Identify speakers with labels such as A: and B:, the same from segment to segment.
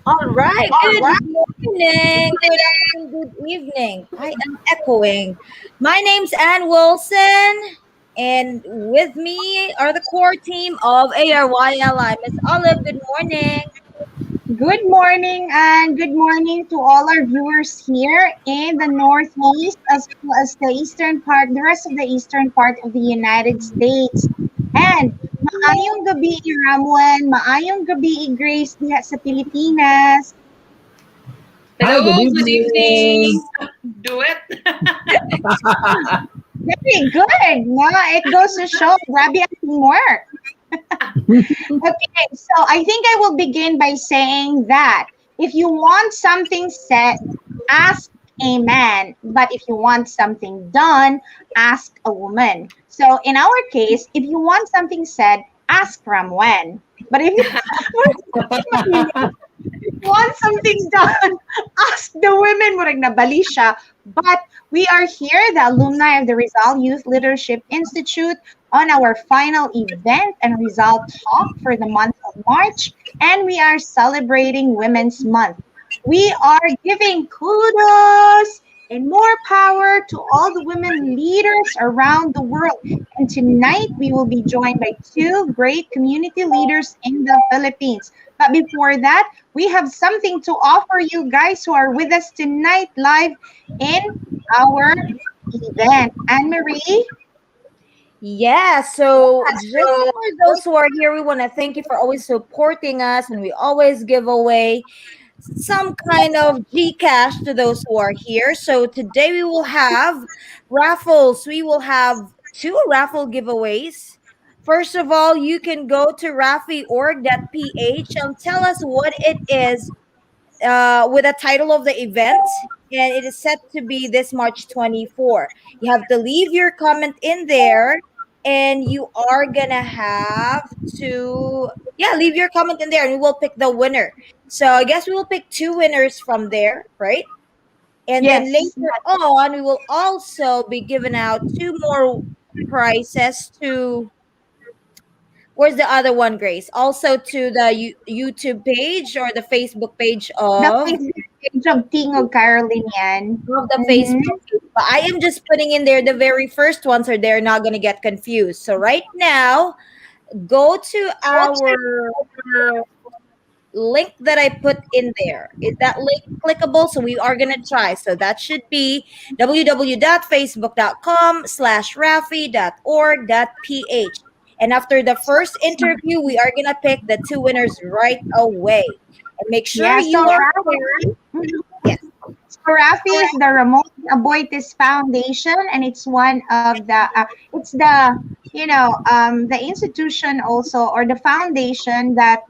A: All right, good morning, good afternoon, good evening. I am echoing. My name's Ann Wilson, and with me are the core team of ARYLI. Miss Olive, good morning.
B: Good morning and good morning to all our viewers here in the Northeast as well as the eastern part, the rest of the eastern part of the United States. And maayong gabi Ramon, maayong gabi Grace diha sa Pilipinas.
C: Hi, good
D: Hello, good
C: evening.
D: evening. Do it.
B: Very good. No, it goes to show, grabe ang teamwork. Okay, so I think I will begin by saying that if you want something said, ask a man. But if you want something done, ask a woman. So in our case, if you want something said, ask Ramwen. But if you want something done, ask the women. Murag nabali siya. But we are here, the alumni of the Rizal Youth Leadership Institute, on our final event and Rizal talk for the month of March. And we are celebrating Women's Month. We are giving kudos and more power to all the women leaders around the world. And tonight we will be joined by two great community leaders in the Philippines. But before that, we have something to offer you guys who are with us tonight live in our event. Anne Marie?
A: Yeah, so just for those who are here, we want to thank you for always supporting us, and we always give away some kind of Gcash to those who are here. So today we will have raffles. We will have two raffle giveaways. First of all, you can go to raffiorg.ph and tell us what it is with the title of the event. And it is set to be this March 24. You have to leave your comment in there, and you are gonna have to leave your comment in there, and we will pick the winner. So I guess we will pick two winners from there, right? And then
B: Yes.
A: later on, we will also be giving out two more prizes to, where's the other one, Grace? Also to the YouTube page or the Facebook page
B: The
A: of
B: Facebook page of Tingog Caroline yan.
A: the Facebook page. But I am just putting in there the very first one so they're not going to get confused. So right now, go to our link that I put in there. Is that link clickable? So we are going to try. So that should be www.facebook.com/raffi.org.ph. And after the first interview, we are going to pick the two winners right away. And make sure
B: Yeah, so
A: you are
B: Rafi,
A: there. Yes.
B: so Rafi is the Ramon Aboitiz Foundation, and it's one of the it's the the institution also or the foundation that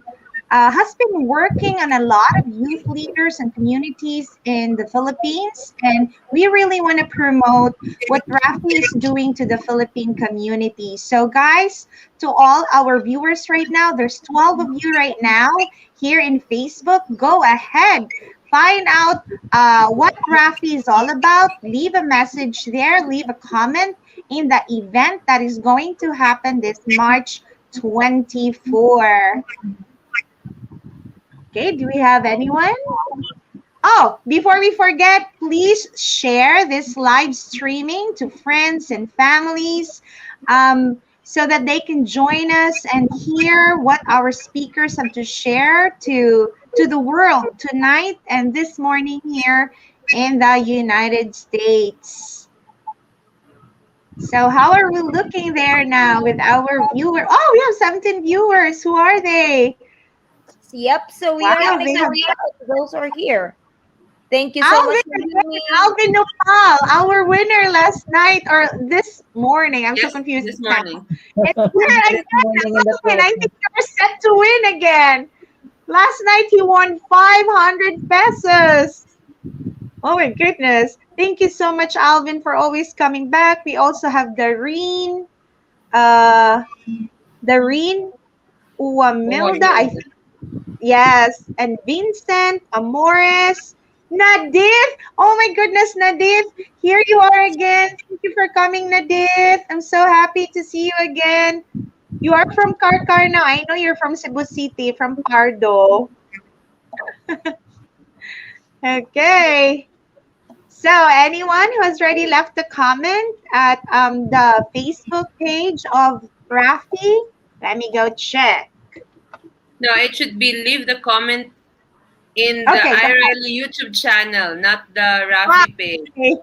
B: has been working on a lot of youth leaders and communities in the Philippines. And we really want to promote what Rafi is doing to the Philippine community. So, guys, to all our viewers right now, there's 12 of you right now here in Facebook. Go ahead. Find out what Rafi is all about. Leave a message there. Leave a comment in the event that is going to happen this March 24. Okay, do we have anyone? Oh, before we forget, please share this live streaming to friends and families so that they can join us and hear what our speakers have to share to the world tonight and this morning here in the United States. So how are we looking there now with our viewer? Oh, we have 17 viewers. Who are they?
A: Yep. So we are
B: Wow,
A: going
B: they
A: to
B: have
A: give out to those who are here. Thank you so much
B: Alvin
A: for
B: again,
A: joining.
B: Alvin Nopal, our winner last night or this morning. I'm so
D: Yes,
B: confused
D: this
B: now.
D: morning.
B: It's here again,
C: Morning in the
B: Alvin. I think
C: Philippines.
B: you're set to win again. Last night he won 500 pesos. Oh my goodness. Thank you so much, Alvin, for always coming back. We also have uh, Dareen
D: Oh my
B: Uwamilda, I
D: God.
B: think. Yes, and Vincent, Amores, Nadif. Oh my goodness, Nadif, here you are again. Thank you for coming, Nadif. I'm so happy to see you again. You are from Karkar now. I know you're from Cebu City, from Pardo. Okay. So anyone who has already left a comment at the Facebook page of Rafi, let me go check.
D: No, it should be leave the comment in the
B: Okay, go ahead.
D: iRally YouTube channel, not the
B: Ah,
D: Rafi page.
B: okay.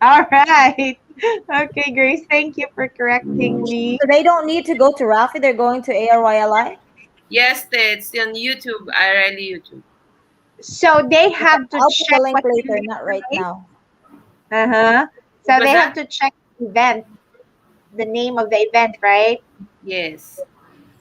B: All right. Okay, Grace, thank you for correcting me.
A: So they don't need to go to Rafi, they're going to ARYLI.
D: Yes, it's on YouTube, iRally YouTube.
B: So they
A: Okay,
B: have to
A: I'll put the
B: check
A: link
B: what
A: later,
B: event,
A: not right
B: right?
A: now.
B: Uh-huh.
D: What
B: So
D: was
B: they have
D: that?
B: to check the event, the name of the event, right?
D: Yes.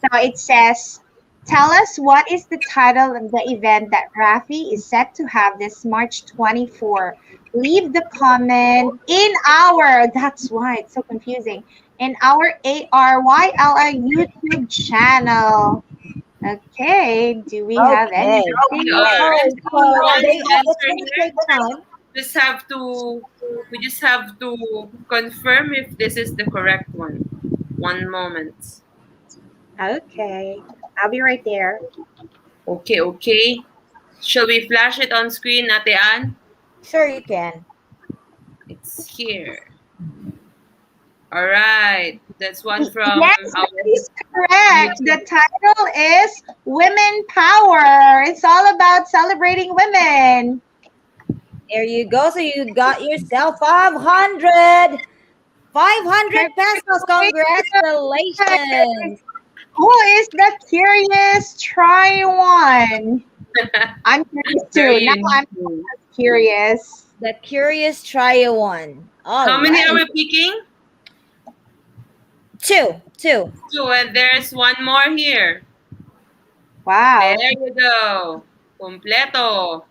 B: So it says, tell us what is the title of the event that Rafi is set to have this March 24. Leave the comment in our, that's why it's so confusing, in our ARYLI YouTube channel. Okay, do we have
A: Okay.
D: We
B: anything?
D: are
A: Oh,
D: still
A: so
D: one
A: it's
D: answer
A: gonna
D: here.
A: take time.
D: Just have to we just have to confirm if this is the correct one. One moment.
B: Okay, I'll be right there.
D: Okay, okay. Shall we flash it on screen, Ate Ann?
A: Sure, you can.
D: It's here. All right. That's one from
B: Yes,
D: our
B: that is correct.
D: YouTube.
B: The title is Women Power. It's all about celebrating women.
A: There you go. So you got yourself 500. 500 pesos.
B: Congratulations.
A: Congratulations.
B: Who is the curious? Try one. I'm curious too.
D: Very
B: Now I'm
D: useful.
B: curious.
A: The curious try one. All
D: How many are
A: right.
D: we picking?
A: Two.
D: Two, and there's one more here. There
B: Wow.
D: you go. Completo.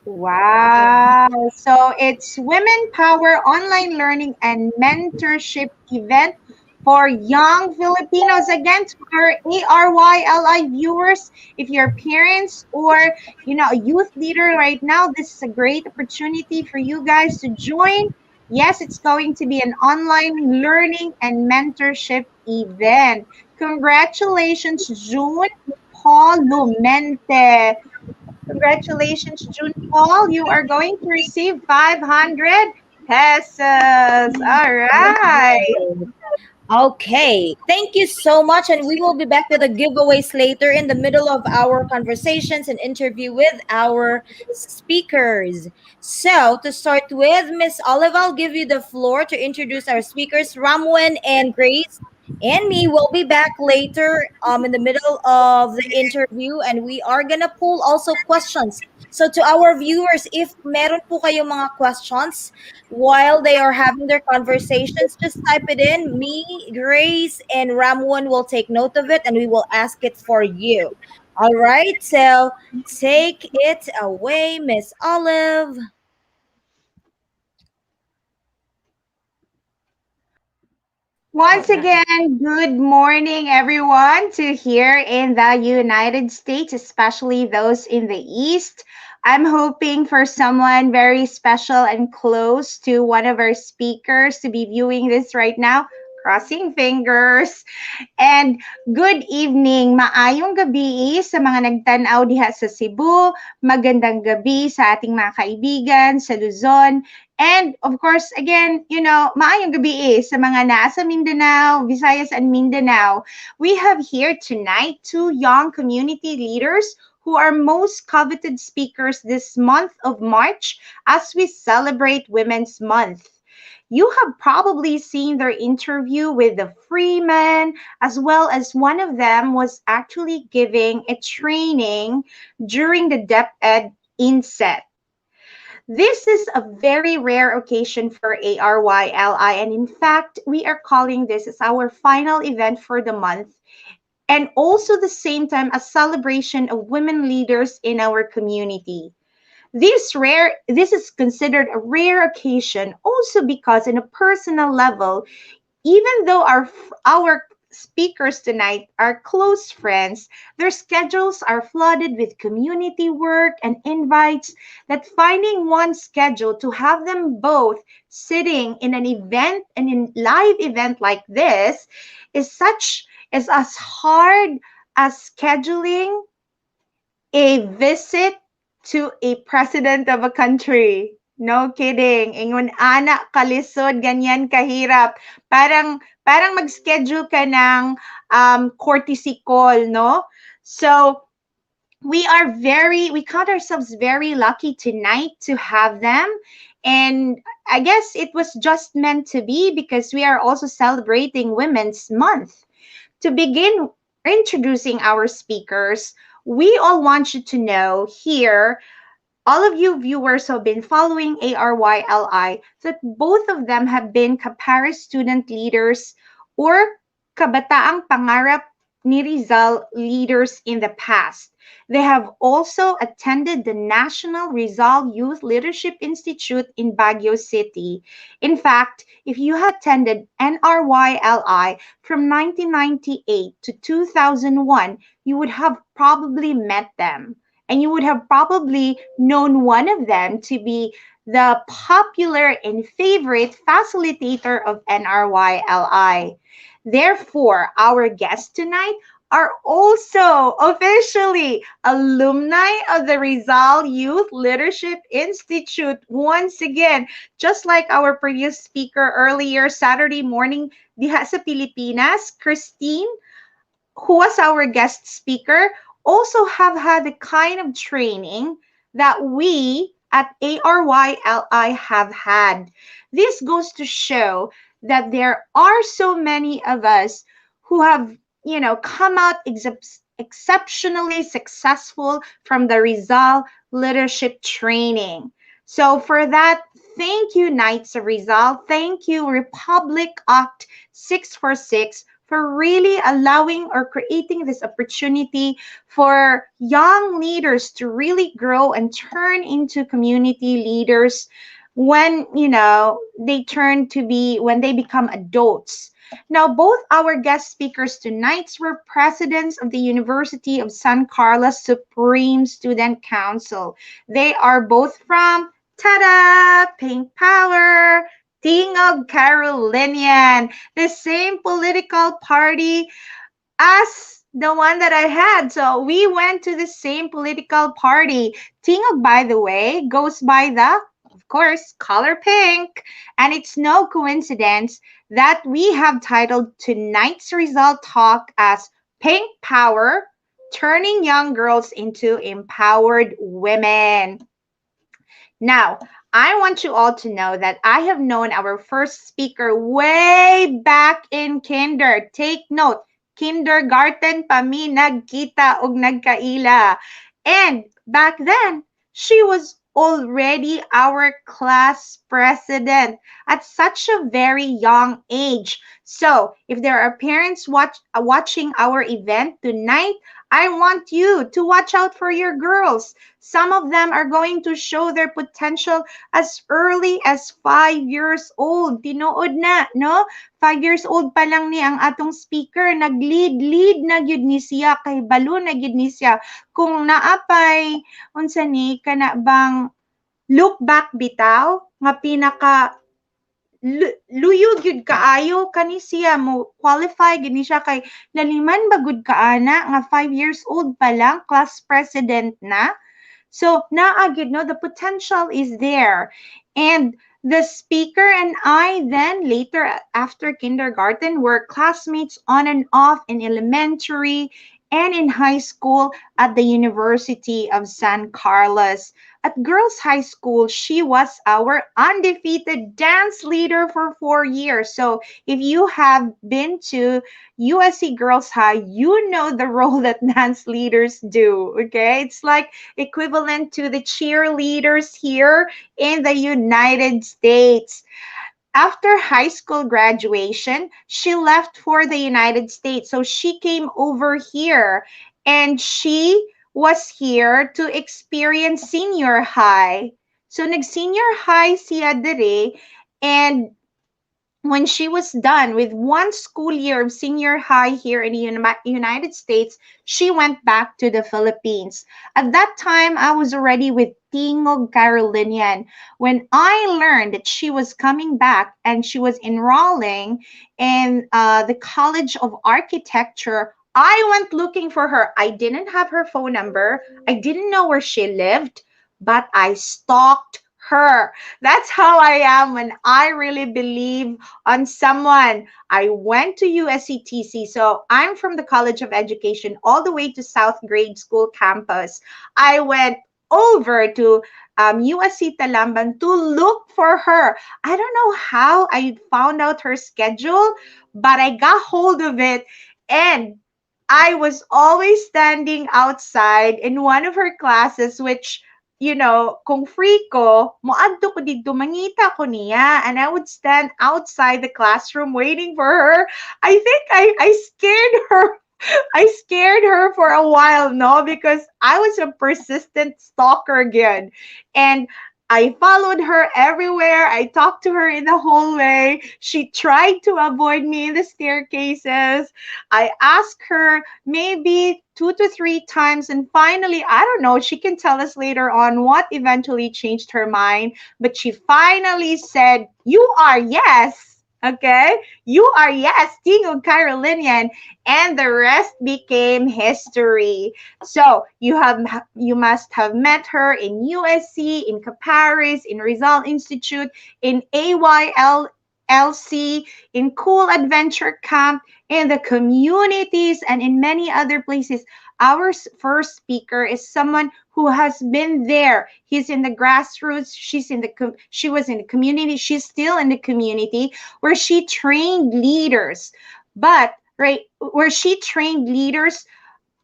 B: Wow. So it's Women Power Online Learning and Mentorship event for young Filipinos. Again, to our ARYLI viewers, if you're parents or a youth leader right now, this is a great opportunity for you guys to join. Yes, it's going to be an online learning and mentorship event. Congratulations, June Paul Lumente. Congratulations, June Paul. You are going to receive 500 pesos. All right.
A: Okay, thank you so much. And we will be back with the giveaways later in the middle of our conversations and interview with our speakers. So, to start with, Miss Olive, I'll give you the floor to introduce our speakers. Ramon and Grace and me will be back later in the middle of the interview, and we are gonna pull also questions. So to our viewers, if meron po kayong mga questions while they are having their conversations, just type it in. Me, Grace, and Ramon will take note of it and we will ask it for you. All right, so take it away, Miss Olive. All
B: Once
A: right.
B: again, good morning, everyone, to here in the United States, especially those in the East. I'm hoping for someone very special and close to one of our speakers to be viewing this right now. Crossing fingers. And good evening, maayong gabi sa mga nagtanaw diha sa Cebu, magandang gabi sa ating mga kaibigan sa Luzon, and of course, again, maayong gabi sa mga nasa Mindanao, Visayas, and Mindanao. We have here tonight two young community leaders who are most coveted speakers this month of March as we celebrate Women's Month. You have probably seen their interview with the Freeman, as well as one of them was actually giving a training during the Dep Ed inset. This is a very rare occasion for ARYLI, and in fact, we are calling this as our final event for the month, and also the same time a celebration of women leaders in our community. This is considered a rare occasion also because in a personal level, even though our speakers tonight are close friends, their schedules are flooded with community work and invites that finding one schedule to have them both sitting in an event and in live event like this is as hard as scheduling a visit to a president of a country. No kidding. Ingon ana kalisod ganyan kahirap. Parang mag-schedule ka ng courtesy call, no? So we count ourselves very lucky tonight to have them. And I guess it was just meant to be because we are also celebrating Women's Month. To begin introducing our speakers, we all want you to know here, all of you viewers who have been following ARYLI, that both of them have been Caparis student leaders or Kabataang Pangarap ni Rizal leaders in the past. They have also attended the National Rizal Youth Leadership Institute in Baguio City. In fact, if you have attended NRYLI from 1998 to 2001, you would have probably met them. And you would have probably known one of them to be the popular and favorite facilitator of NRYLI. Therefore, our guests tonight are also officially alumni of the Rizal Youth Leadership Institute. Once again, just like our previous speaker earlier, Saturday morning, diha sa Pilipinas, Christine, who was our guest speaker, also have had the kind of training that we at ARYLI have had. This goes to show that there are so many of us who have, come out exceptionally successful from the Rizal leadership training. So for that, thank you, Knights of Rizal. Thank you, Republic Act 646, for really allowing or creating this opportunity for young leaders to really grow and turn into community leaders when, when they become adults. Now, both our guest speakers tonight were presidents of the University of San Carlos Supreme Student Council. They are both from, ta-da, Pink Power, Tingog Carolinian, the same political party as the one that I had. So we went to the same political party. Tingog, by the way, goes by the, of course, color pink. And it's no coincidence that we have titled tonight's result talk as Pink Power, Turning Young Girls into Empowered Women. Now, I want you all to know that I have known our first speaker way back in kinder. Take note, kindergarten pa mi nagkita og nagkaila. And back then, she was already our class president at such a very young age. So, if there are parents watching our event tonight, I want you to watch out for your girls. Some of them are going to show their potential as early as 5 years old. Tinuod na, no? 5 years old pa lang ni ang atong speaker. Nag-lead na gyud ni siya. Kay balo na gyud ni siya. Kung naapay, unsa ni, kana bang look back bitaw, nga pinaka luyog yun kaayo kani siya mo qualify gini siya kay laliman bagud kaana nga 5 years old pa lang class president na. So naa gyud no, the potential is there. And the speaker and I then later after kindergarten were classmates on and off in elementary and in high school at the University of San Carlos. At Girls High School, she was our undefeated dance leader for 4 years. So if you have been to USC Girls High, you know the role that dance leaders do, okay? It's like equivalent to the cheerleaders here in the United States. After high school graduation, she left for the United States. So she came over here and she was here to experience senior high. So nag-senior high siya dere, and when she was done with one school year of senior high here in the United States, she went back to the Philippines. At that time, I was already with Tingog Carolinian. When I learned that she was coming back and she was enrolling in the College of Architecture, I went looking for her. I didn't have her phone number. I didn't know where she lived. but I stalked her. That's how I am when I really believe on someone. I went to USCTC, so I'm from the College of Education all the way to South Grade School campus. I went over to USC Talamban to look for her. I don't know how I found out her schedule, but I got hold of it, and I was always standing outside in one of her classes, which, kung free ko, moadto ko dito, mangita ko niya. And I would stand outside the classroom waiting for her. I think I scared her. I scared her for a while, no, because I was a persistent stalker again. And I followed her everywhere. I talked to her in the hallway. She tried to avoid me in the staircases. I asked her maybe 2 to 3 times. And finally, I don't know, she can tell us later on what eventually changed her mind. But she finally said, "You are yes." Okay, you are yes, Tingog Carolinian, and the rest became history. So you must have met her in USC, in Caparis, in Rizal Institute, in AYLLC, in Cool Adventure Camp, in the communities, and in many other places. Our first speaker is someone who has been there. He's in the grassroots. She was in the community. She's still in the community where she trained leaders. But right, where she trained leaders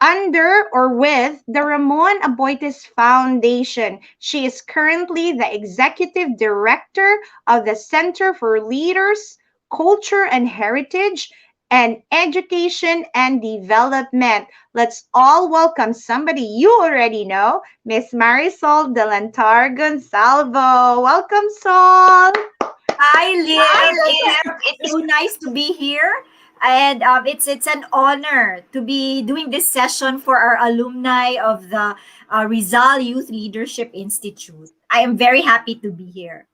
B: under or with the Ramon Aboitiz Foundation. She is currently the executive director of the Center for Leaders, Culture and Heritage, and Education and Development. Let's all welcome somebody you already know, Miss Marisol Delantar-Gonzalvo. Welcome, Sol.
E: Hi, Liv. It's so nice to be here. And it's an honor to be doing this session for our alumni of the Rizal Youth Leadership Institute. I am very happy to be here.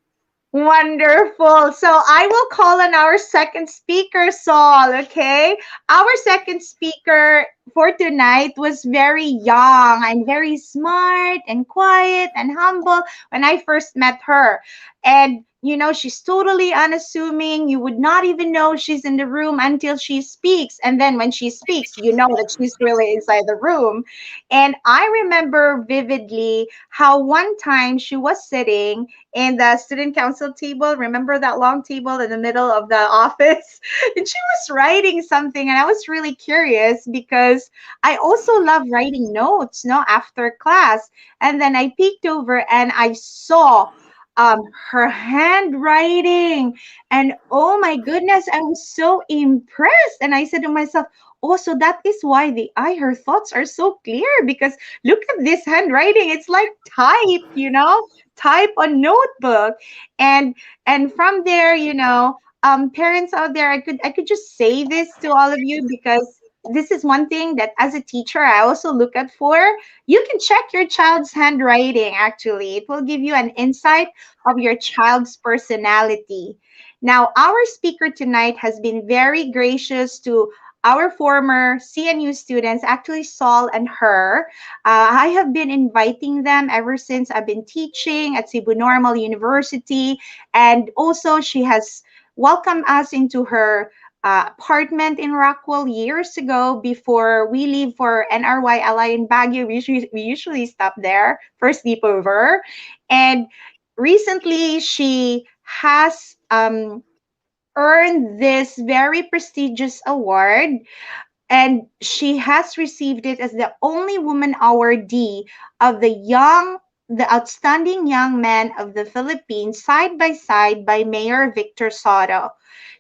B: Wonderful. So I will call on our second speaker, Saul, okay? Our second speaker for tonight was very young and very smart and quiet and humble when I first met her. And she's totally unassuming. You would not even know she's in the room until she speaks. And then when she speaks, you know that she's really inside the room. And I remember vividly how one time she was sitting in the student council table. Remember that long table in the middle of the office? And she was writing something, and I was really curious because I also love writing notes, no, after class. And then I peeked over and I saw her handwriting, and oh my goodness, I was so impressed. And I said to myself, oh, so that is why her thoughts are so clear, because look at this handwriting. It's like type on notebook. And from there, parents out there, I could just say this to all of you, because this is one thing that as a teacher I also look at for. You can check your child's handwriting. Actually, it will give you an insight of your child's personality. Now, our speaker tonight has been very gracious to our former CNU students, actually Saul and her. I have been inviting them ever since I've been teaching at Cebu Normal University. And also she has welcomed us into her apartment in Rockwell years ago. Before we leave for NRY LI in Baguio, we usually stop there for sleepover. And recently she has earned this very prestigious award, and she has received it as the only woman awardee of the Outstanding Young Man of the Philippines, side by side by Mayor Victor Soto.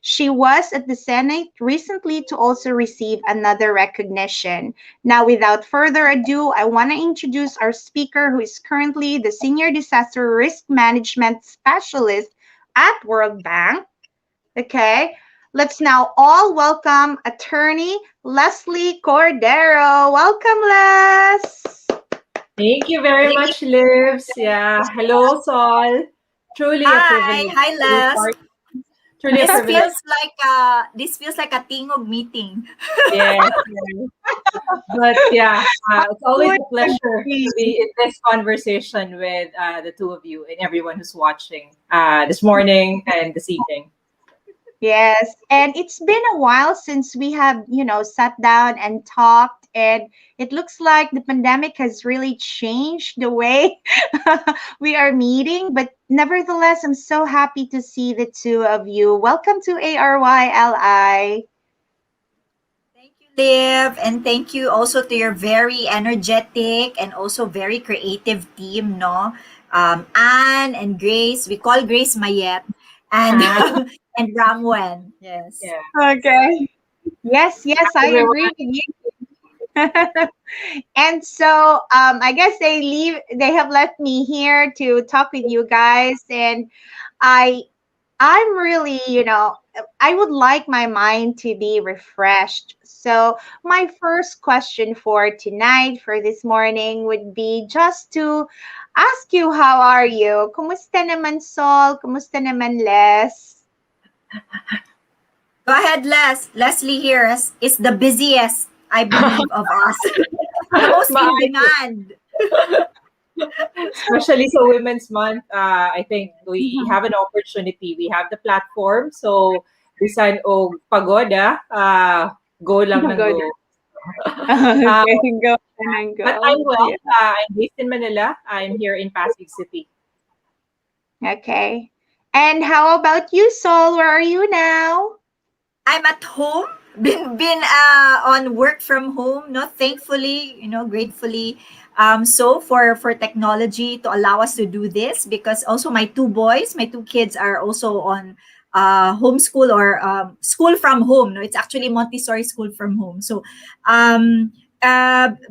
B: She was at the Senate recently to also receive another recognition. Now, without further ado, I want to introduce our speaker, who is currently the Senior Disaster Risk Management Specialist at World Bank. Okay, let's now all welcome attorney Lesley Cordero. Welcome, Les.
C: Thank you very much, Livs. Yeah. Hello, Sol. Truly a
E: Hi.
C: privilege
E: Hi,
C: to be
E: Les.
C: part Truly a
E: This
C: privilege.
E: feels like a tingog meeting.
C: Yes. Yes. But yeah, it's always
B: Would
C: a pleasure to
B: agree.
C: be in this conversation with the two of you and everyone who's watching this morning and this evening.
B: Yes, and it's been a while since we have, sat down and talked, and it looks like the pandemic has really changed the way we are meeting. But nevertheless, I'm so happy to see the two of you. Welcome to ARYLI.
E: Thank you, Liv, and thank you also to your very energetic and also very creative team, no? Anne and Grace, we call Grace Mayet, and
C: Ah,
E: and Ramwen. Yes.
C: yeah.
B: Okay. Yes, yes, I
C: Everyone.
B: agree with you. And so I guess they have left me here to talk with you guys, and I I'm really, I would like my mind to be refreshed. So, my first question for tonight, for this morning, would be just to ask you, how are you? Kumusta naman, Sol? Kumusta naman, Les?
E: Go ahead, Lesley here is the busiest, I believe, of us. The most in
C: Maayos.
E: demand.
C: Especially sa Women's Month, I think we have an opportunity. We have the platform. So, bisan o pagoda, go lang ng
B: Go.
C: go. Uh,
B: Okay, go and
C: but
B: go.
C: I'm well.
B: Yeah.
C: I'm based in Manila. I'm here in Pasig City.
B: Okay. And how about you, Sol? Where are you now?
E: I'm at home. Been on work from home. No, thankfully, gratefully. So for technology to allow us to do this, because also my two kids are also on homeschool or school from home. No, it's actually Montessori school from home. So um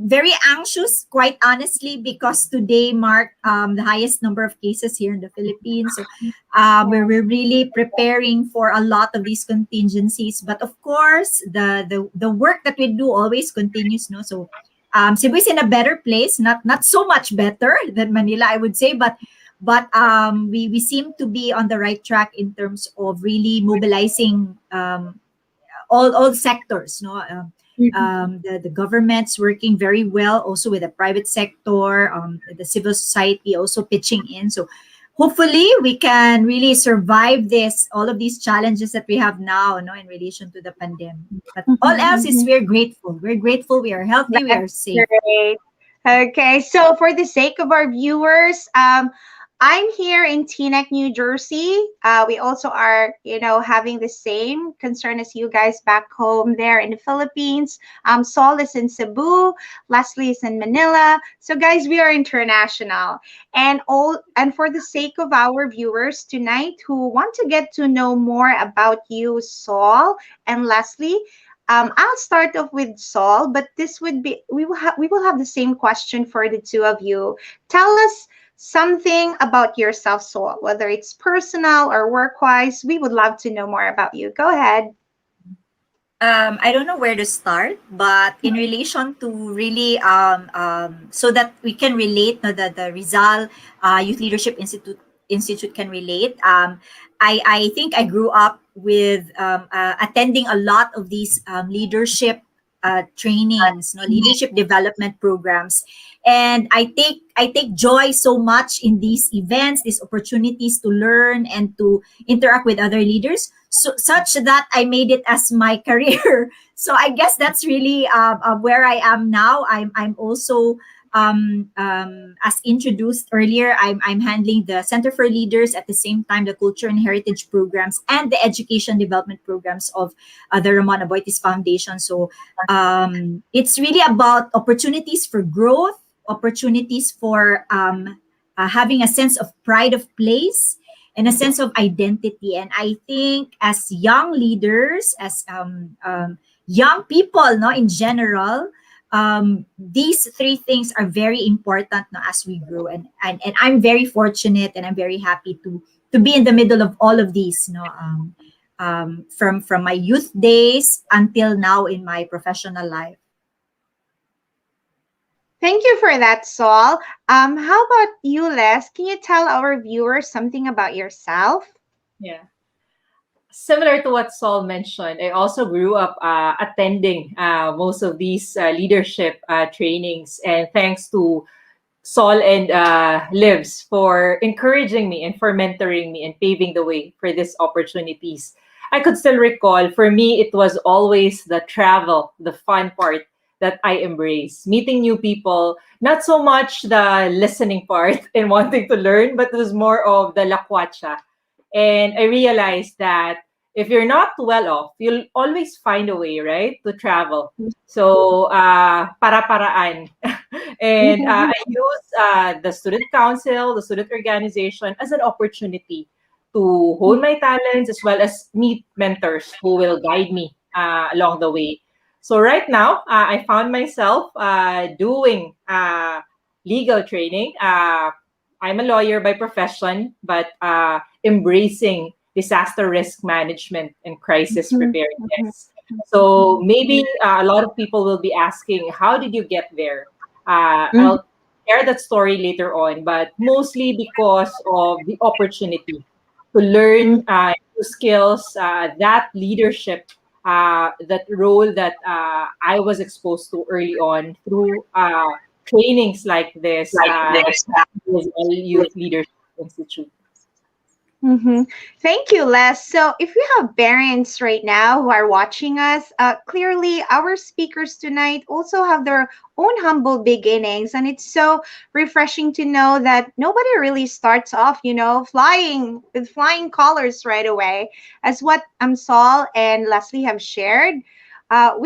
E: very anxious, quite honestly, because today marked the highest number of cases here in the Philippines. So we're really preparing for a lot of these contingencies. But of course, the work that we do always continues. No, so Cebu is in a better place, not so much better than Manila, I would say, but we seem to be on the right track in terms of really mobilizing all sectors. No. The government's working very well also with the private sector, the civil society also pitching in. So hopefully we can really survive this all of these challenges that we have now, in relation to the pandemic. But all else is we're grateful, we are healthy, we are
B: That's
E: safe.
B: great. Okay, so for the sake of our viewers, I'm here in Teaneck, New Jersey. We also are, having the same concern as you guys back home there in the Philippines. Sol is in Cebu, Lesley is in Manila. So, guys, we are international, and for the sake of our viewers tonight who want to get to know more about you, Sol and Lesley. I'll start off with Sol, but this would be we will have the same question for the two of you. Tell us something about yourself, Sol, whether it's personal or work-wise. We would love to know more about you. Go ahead.
E: I don't know where to start, but in relation to really, so that we can relate, no, the Rizal Youth Leadership Institute can relate. I think I grew up with attending a lot of these leadership trainings, no, leadership development programs, and I take joy so much in these events, these opportunities to learn and to interact with other leaders, so such that I made it as my career. So I guess that's really where I am now. I'm also as introduced earlier, I'm handling the Center for Leaders, at the same time the Culture and Heritage programs and the Education Development programs of the Ramon Aboitiz Foundation. So it's really about opportunities for growth, opportunities for having a sense of pride of place and a sense of identity. And I think as young leaders, as young people, no, in general, these three things are very important, no, as we grow. And I'm very fortunate and I'm very happy to be in the middle of all of these, no, from my youth days until now in my professional life.
B: Thank you for that, Sol. How about you, Les? Can you tell our viewers something about yourself?
C: Yeah. similar to what Saul mentioned, I also grew up attending most of these leadership trainings. And thanks to Saul and Livs for encouraging me and for mentoring me and paving the way for these opportunities. I could still recall, for me, it was always the travel, the fun part that I embrace. Meeting new people, not so much the listening part and wanting to learn, but it was more of the lakwacha. And I realized that if you're not well off, you'll always find a way, right, to travel. So, para-paraan. And I use the student council, the student organization as an opportunity to hone my talents as well as meet mentors who will guide me along the way. So right now, I found myself doing legal training. I'm a lawyer by profession, but embracing disaster risk management and crisis preparedness. So maybe a lot of people will be asking, how did you get there? I'll share that story later on, but mostly because of the opportunity to learn new skills, that leadership, that role that I was exposed to early on through trainings like this, with Youth Leadership Institute.
B: Thank you, Les. So, if we have parents right now who are watching us, clearly our speakers tonight also have their own humble beginnings. And it's so refreshing to know that nobody really starts off, flying with flying colors right away. As what Saul and Lesley have shared. Like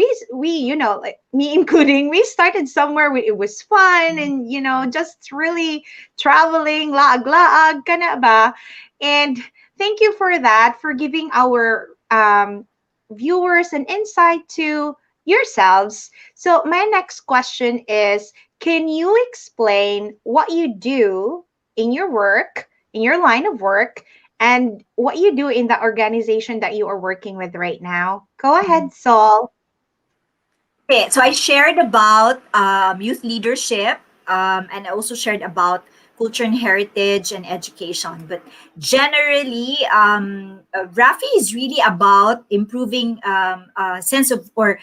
B: me including, we started somewhere where it was fun and, just really traveling, laag-laag, kana ba? And thank you for that, for giving our viewers an insight to yourselves. So, my next question is, can you explain what you do in your work, in your line of work, and what you do in the organization that you are working with right now? Go ahead, Saul.
E: Okay, so I shared about youth leadership, and I also shared about culture and heritage and education. But generally, Rafi is really about improving sense of, or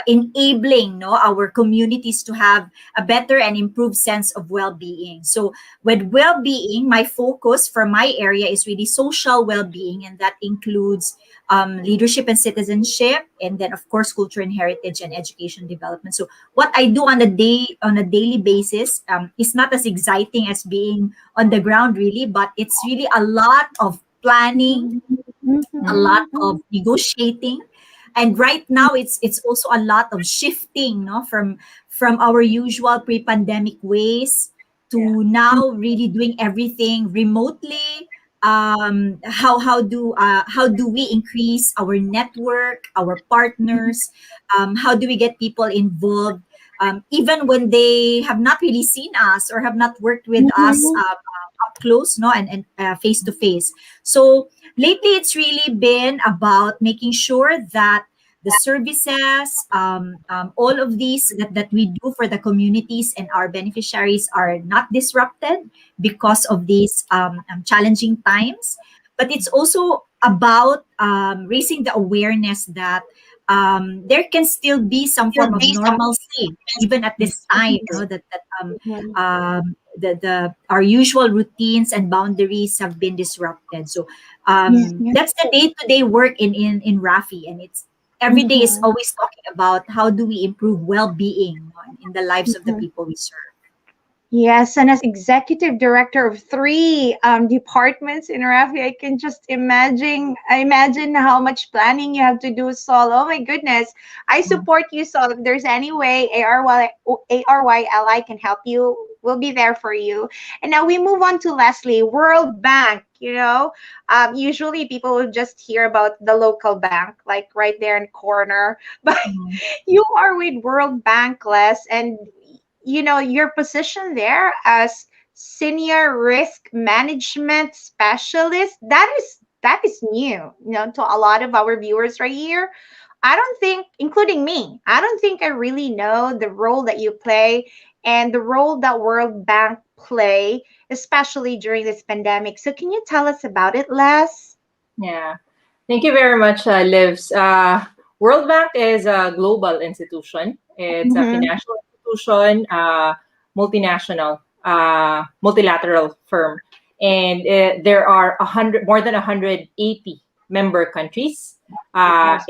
E: enabling, no, our communities to have a better and improved sense of well-being. So with well-being, my focus for my area is really social well-being, and that includes leadership and citizenship, and then of course culture and heritage and education development. So what I do on a daily basis is not as exciting as being on the ground really, but it's really a lot of planning, a lot of negotiating, and right now it's also a lot of shifting, no, from our usual pre-pandemic ways to now really doing everything remotely. How do we increase our network, our partners? How do we get people involved, even when they have not really seen us or have not worked with us up close, no, and face to face. So lately, it's really been about making sure that the services, all of these that we do for the communities and our beneficiaries are not disrupted because of these challenging times. But it's also about raising the awareness that there can still be some form of normalcy even at this time. You know, the our usual routines and boundaries have been disrupted. So that's the day-to-day work in Rafi, and it's every day is always talking about how do we improve well-being, you know, in the lives of the people we serve.
B: Yes, and as executive director of three departments in Rafi, I can just imagine how much planning you have to do, Saul. Oh my goodness. I support you, Saul. If there's any way ARYLI can help you, we'll be there for you. And now we move on to Lesley, World Bank. Usually people will just hear about the local bank, like right there in the corner. But you are with World Bank, Les, and your position there as senior risk management specialist, that is new, to a lot of our viewers right here. I don't think, including me, I don't think I really know the role that you play and the role that World Bank play, especially during this pandemic. So can you tell us about it, Les?
C: Yeah. Thank you very much, Livs. World Bank is a global institution. It's a
B: Mm-hmm.
C: financial institution, multinational, multilateral firm, and there are more than 180 member countries, and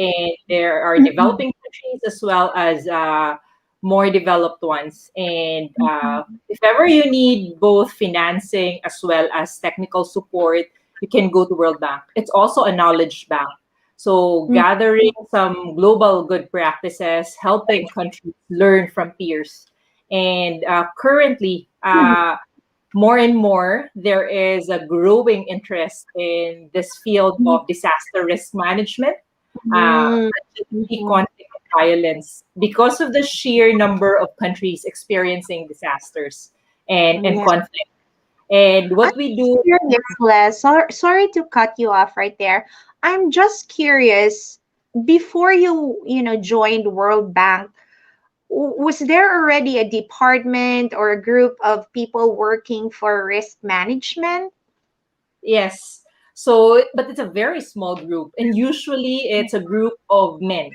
C: there are developing countries as well as more developed ones. And if ever you need both financing as well as technical support, you can go to World Bank. It's also a knowledge bank. So gathering some global good practices, helping countries learn from peers. And currently, more and more, there is a growing interest in this field of disaster risk management, fragility,
B: Mm-hmm.
C: conflict, and violence, because of the sheer number of countries experiencing disasters and
B: Yeah.
C: conflict. And
B: I'm
C: what we do,
B: curious, Les. Sorry to cut you off right there. I'm just curious. Before you joined World Bank, was there already a department or a group of people working for risk management?
C: yes. So, but it's a very small group, and usually it's a group of men,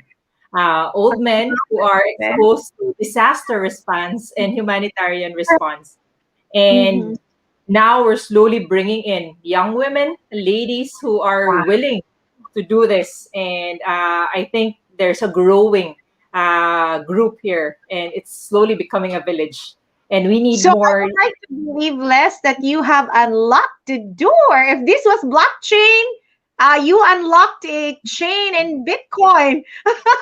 C: old men who are exposed to disaster response and humanitarian response.
B: Mm-hmm.
C: And now we're slowly bringing in young women, ladies who are
B: Wow.
C: willing to do this. And I think there's a growing group here, and it's slowly becoming a village. And we need
B: So I
C: more.
B: would like to believe, Les, that you have unlocked the door. If this was blockchain, you unlocked a chain in Bitcoin.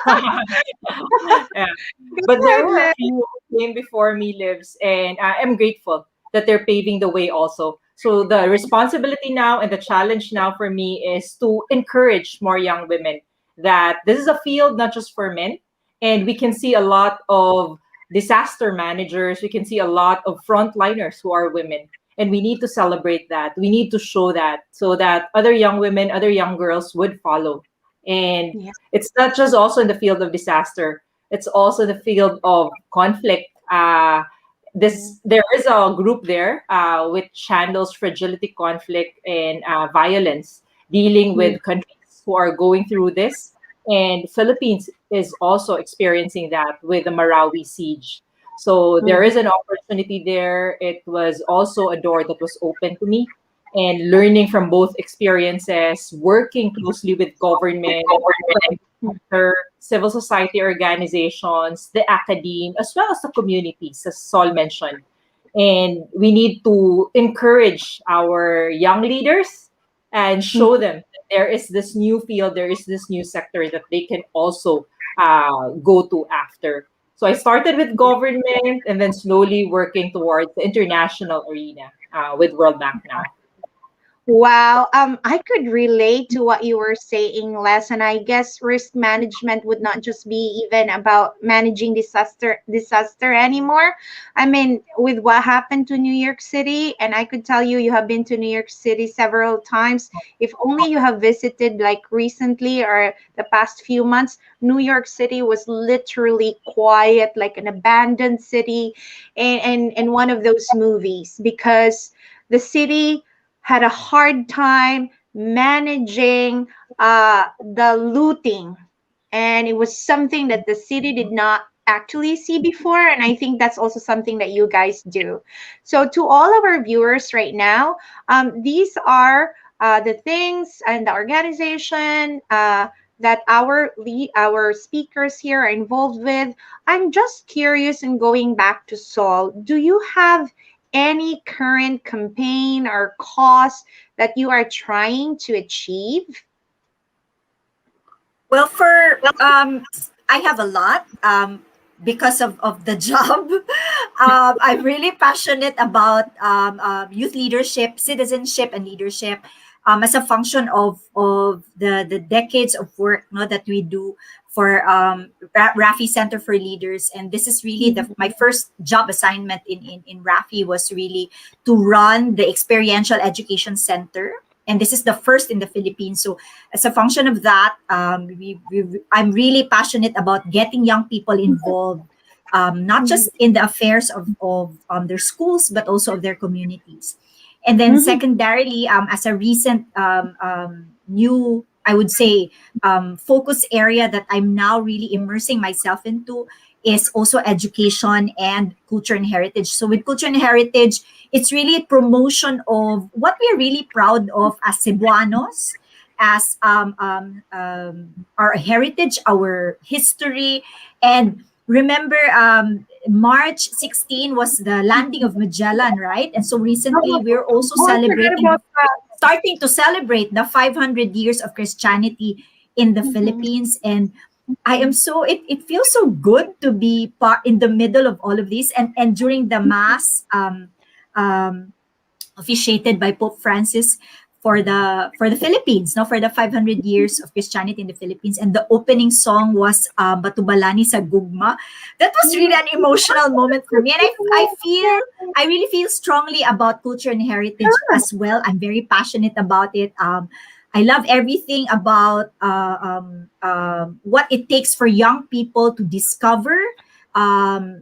C: Yeah.
B: Go
C: But there
B: ahead,
C: were a
B: Les.
C: few who came before me, Lives, and I'm grateful that they're paving the way also. So the responsibility now and the challenge now for me is to encourage more young women that this is a field not just for men, and we can see a lot of disaster managers, we can see a lot of frontliners who are women. And we need to celebrate that. We need to show that so that other young women, other young girls would follow. And
B: Yeah.
C: it's not just also in the field of disaster, it's also the field of conflict. This There is a group there which handles fragility, conflict, and violence, dealing
B: Mm.
C: with countries who are going through this. And Philippines is also experiencing that with the Marawi siege. So there is an opportunity there. It was also a door that was open to me, and learning from both experiences, working closely with government, sector, civil society organizations, the academe, as well as the communities, as Sol mentioned. And we need to encourage our young leaders and show them that there is this new field, there is this new sector that they can also go to after. So I started with government and then slowly working towards the international arena with World Bank now.
B: Wow, I could relate to what you were saying, Les, and I guess risk management would not just be even about managing disaster anymore. I mean, with what happened to New York City, and I could tell you, you have been to New York City several times. If only you have visited like recently or the past few months, New York City was literally quiet, like an abandoned city, and one of those movies because the city had a hard time managing the looting. And it was something that the city did not actually see before. And I think that's also something that you guys do. So, to all of our viewers right now, these are the things and the organization that our speakers here are involved with. I'm just curious in going back to Saul. Do you have any current campaign or cause that you are trying to achieve?
E: Well, I have a lot because of the job. I'm really passionate about youth leadership, citizenship, and leadership as a function of the decades of work, no, that we do for Rafi Center for Leaders. And this is really my first job assignment in Rafi was really to run the Experiential Education Center, and this is the first in the Philippines. So as a function of that, I'm really passionate about getting young people involved, not just in the affairs of their schools, but also of their communities. And then secondarily, as a recent new I would say, focus area that I'm now really immersing myself into is also education and culture and heritage. So with culture and heritage, it's really promotion of what we're really proud of as Cebuanos, as our heritage, our history. And remember, March 16 was the landing of Magellan, right? And so recently we're also
B: Oh, I forgot
E: celebrating,
B: about that.
E: starting to celebrate the 500 years of Christianity in the
B: Mhm.
E: Philippines. And I am so, it feels so good to be part in the middle of all of this. And during the mass, um, officiated by Pope Francis for the Philippines, no, for the 500 years of Christianity in the Philippines, and the opening song was Batubalani sa Gugma. That was really an emotional moment for me, and I really feel strongly about culture and heritage as well. I'm very passionate about it. I love everything about what it takes for young people to discover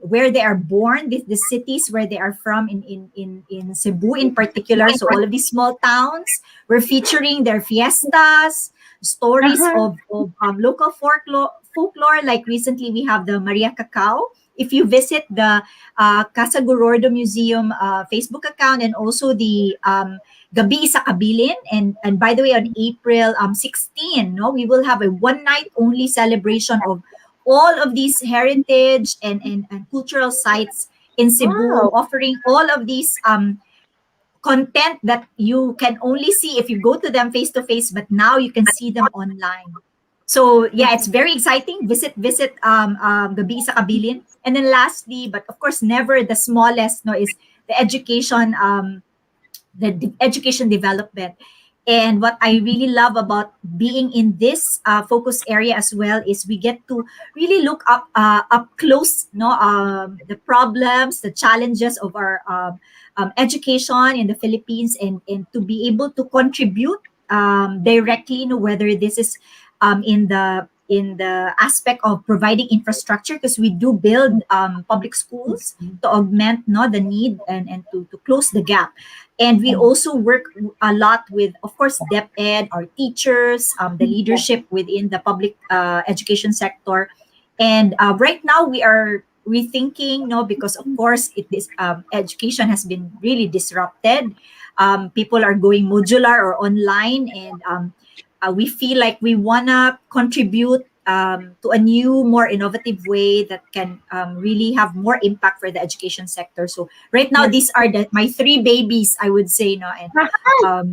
E: where they are born, the cities where they are from in Cebu in particular. So all of these small towns, we're featuring their fiestas, stories
B: Uh-huh.
E: of local folklore. Like recently, we have the Maria Cacao. If you visit the Casa Gorordo Museum Facebook account and also the Gabi sa Kabilin, and by the way, on April 16, no, we will have a one night only celebration of all of these heritage and cultural sites in Cebu,
B: Wow.
E: offering all of these content that you can only see if you go to them face to face, but now you can see them online. So yeah, it's very exciting. Visit Gabi sa Kabilin. And then lastly, but of course never the smallest, no, is the education education development. And what I really love about being in this focus area as well is we get to really look up close, no, the problems, the challenges of our education in the Philippines, and to be able to contribute directly, no, whether this is in the aspect of providing infrastructure, because we do build public schools to augment, no, the need, and to close the gap. And we also work a lot with, of course, DepEd, our teachers, the leadership within the public education sector. And right now we are rethinking, no, because of course it is education has been really disrupted. People are going modular or online, and we feel like we wanna contribute to a new, more innovative way that can really have more impact for the education sector. So right now,
B: Yes.
E: these are my three babies, I would say, no, and
B: Uh-huh.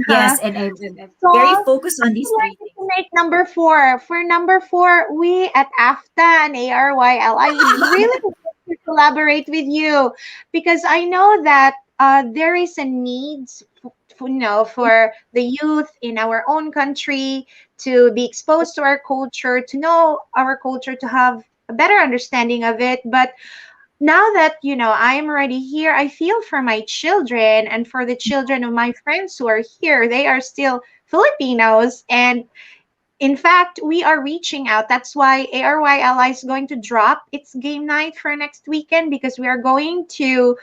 E: yes, and I'm
B: So
E: very focused
B: I
E: on these
B: would
E: three
B: like
E: things.
B: to make number four. For number four, we at AFTA and ARYL, I would really like to collaborate with you because I know that there is a need, for the youth in our own country to be exposed to our culture, to know our culture, to have a better understanding of it. But now that I'm already here, I feel for my children and for the children of my friends who are here. They are still Filipinos, and in fact we are reaching out. That's why ARYLI is going to drop its game night for next weekend, because we are going to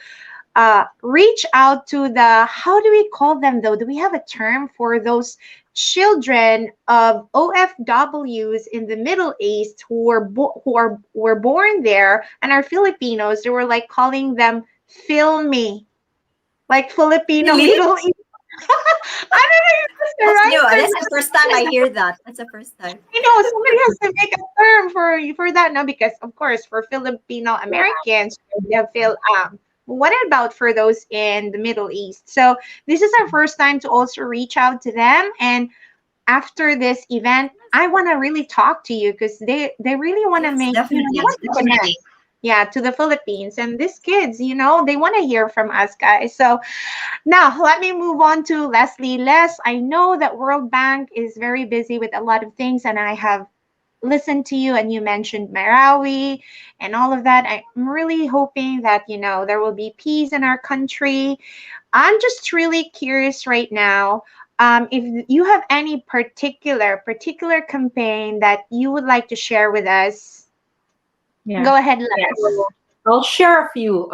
B: reach out to the, how do we call them though? Do we have a term for those children of OFWs in the Middle East who were born there and are Filipinos? They were like calling them Filmy, like Filipino
E: Really?
B: Middle East. I don't know if that's the
E: That's
B: right
E: new.
B: term.
E: That's the first time I hear that. That's the first time.
B: Somebody has to make a term for that, no? Because of course, for Filipino Americans, they feel what about for those in the Middle East? So this is our first time to also reach out to them, and after this event, I want to really talk to you because they really want to
E: Yes,
B: make, they
E: definitely.
B: want to connect. Yeah, to the Philippines, and these kids, they want to hear from us guys. So now, let me move on to Lesley. I know that World Bank is very busy with a lot of things, and I have listened to you, and you mentioned Marawi and all of that. I'm really hoping that, there will be peace in our country. I'm just really curious right now. If you have any particular campaign that you would like to share with us,
C: Yeah.
B: go ahead, Les.
C: So I'll share a few.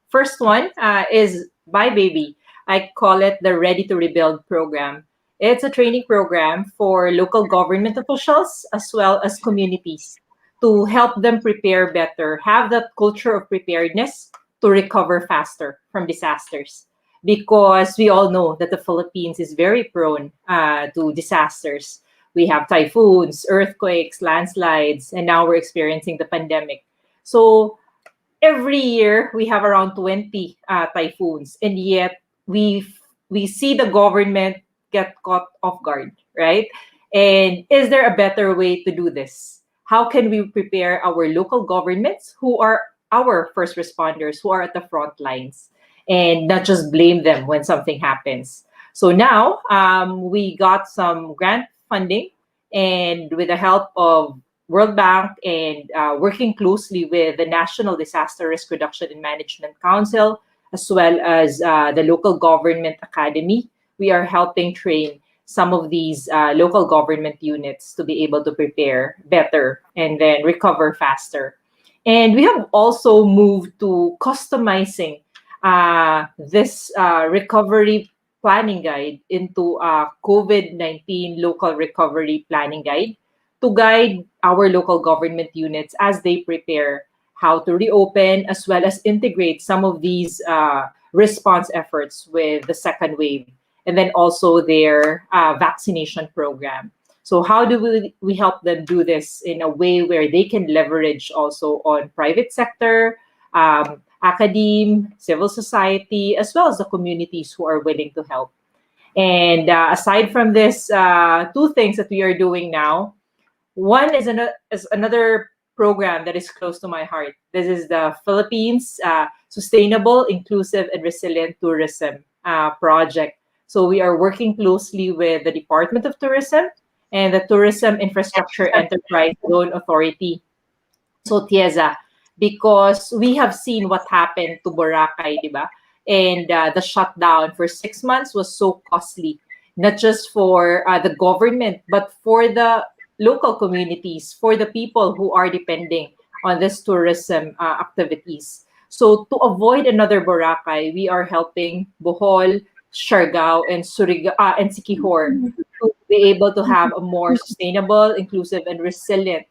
C: First one is Buy Baby. I call it the Ready to Rebuild program. It's a training program for local government officials as well as communities to help them prepare better, have that culture of preparedness to recover faster from disasters. Because we all know that the Philippines is very prone to disasters. We have typhoons, earthquakes, landslides, and now we're experiencing the pandemic. So every year we have around 20 typhoons, and yet we see the government get caught off guard, right? And is there a better way to do this? How can we prepare our local governments who are our first responders, who are at the front lines, and not just blame them when something happens? So now we got some grant funding, and with the help of World Bank and working closely with the National Disaster Risk Reduction and Management Council, as well as the local government academy, we are helping train some of these local government units to be able to prepare better and then recover faster. And we have also moved to customizing this recovery planning guide into a COVID-19 local recovery planning guide to guide our local government units as they prepare how to reopen, as well as integrate some of these response efforts with the second wave, and then also their vaccination program. So how do we help them do this in a way where they can leverage also on private sector, academe, civil society, as well as the communities who are willing to help? And aside from this, two things that we are doing now. One is another program that is close to my heart. This is the Philippines Sustainable, Inclusive, and Resilient Tourism project. So we are working closely with the Department of Tourism and the Tourism Infrastructure Enterprise Zone Authority, so TIEZA, because we have seen what happened to Boracay, diba? And the shutdown for 6 months was so costly, not just for the government, but for the local communities, for the people who are depending on this tourism activities. So to avoid another Boracay, we are helping Bohol, Siargao, and and Siquijor to be able to have a more sustainable, inclusive, and resilient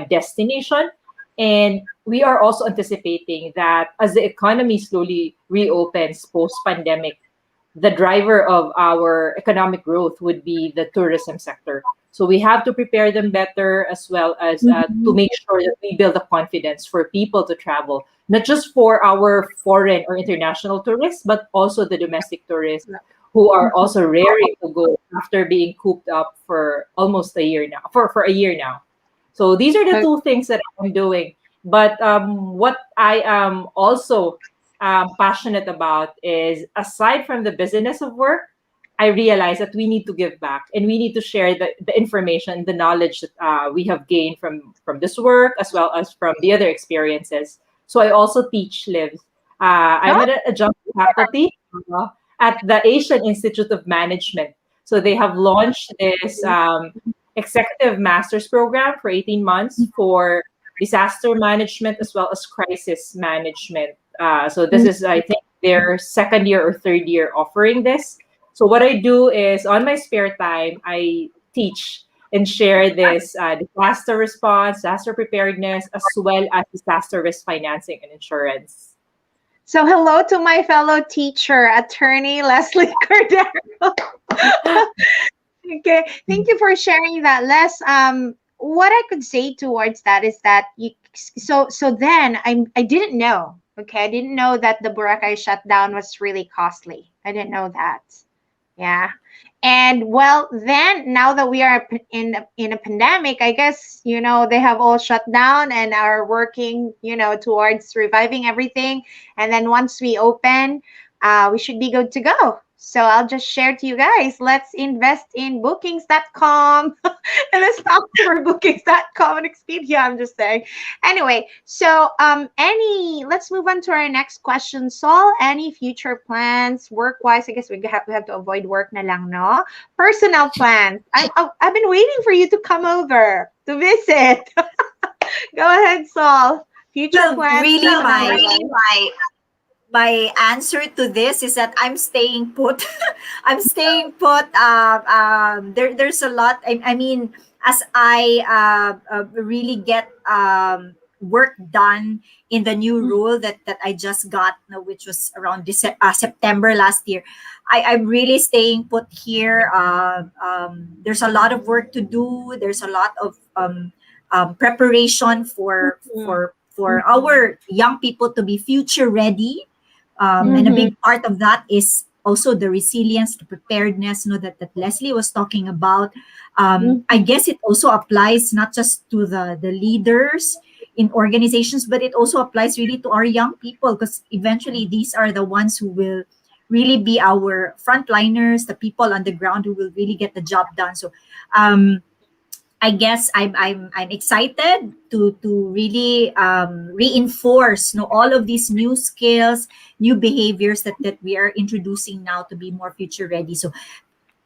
C: destination. And we are also anticipating that as the economy slowly reopens post-pandemic, the driver of our economic growth would be the tourism sector. So we have to prepare them better, as well as to make sure that we build the confidence for people to travel, not just for our foreign or international tourists, but also the domestic tourists who are also raring to go after being cooped up for almost a year now, for a year now. So these are the two things that I'm doing. But what I am also passionate about is, aside from the business of work, I realize that we need to give back, and we need to share the information, the knowledge that we have gained from this work, as well as from the other experiences. So I also teach lives. I'm an adjunct faculty at the Asian Institute of Management. So they have launched this executive master's program for 18 months for disaster management as well as crisis management. So this is, I think, their second year or third year offering this. So what I do is, on my spare time, I teach and share this disaster response, disaster preparedness, as well as disaster risk financing and insurance.
B: So hello to my fellow teacher, attorney Lesley Cordero. Okay, thank you for sharing that, Les. What I could say towards that is that so then I didn't know. Okay, I didn't know that the Boracay shutdown was really costly. I didn't know that. Yeah. And well, then now that we are in a pandemic, I guess, they have all shut down and are working, towards reviving everything. And then once we open, we should be good to go. So I'll just share to you guys, let's invest in bookings.com and let's talk for bookings.com and Expedia, I'm just saying. Anyway, so let's move on to our next question. Saul, any future plans work-wise? I guess we have to avoid work na lang, no? Personal plans. I've been waiting for you to come over to visit. Go ahead, Saul. Future plans.
E: Really, my my answer to this is that I'm staying put. I'm staying put. There's a lot. I mean, as I really get work done in the new role that I just got, which was around September last year, I'm really staying put here. There's a lot of work to do. There's a lot of preparation for our young people to be future ready, and a
B: Mm-hmm.
E: big part of that is also the resilience, the preparedness, that Lesley was talking about. I guess it also applies not just to the leaders in organizations, but it also applies really to our young people, because eventually these are the ones who will really be our frontliners, the people on the ground who will really get the job done. So um, I guess I'm excited to really reinforce, all of these new skills, new behaviors that we are introducing now to be more future ready. So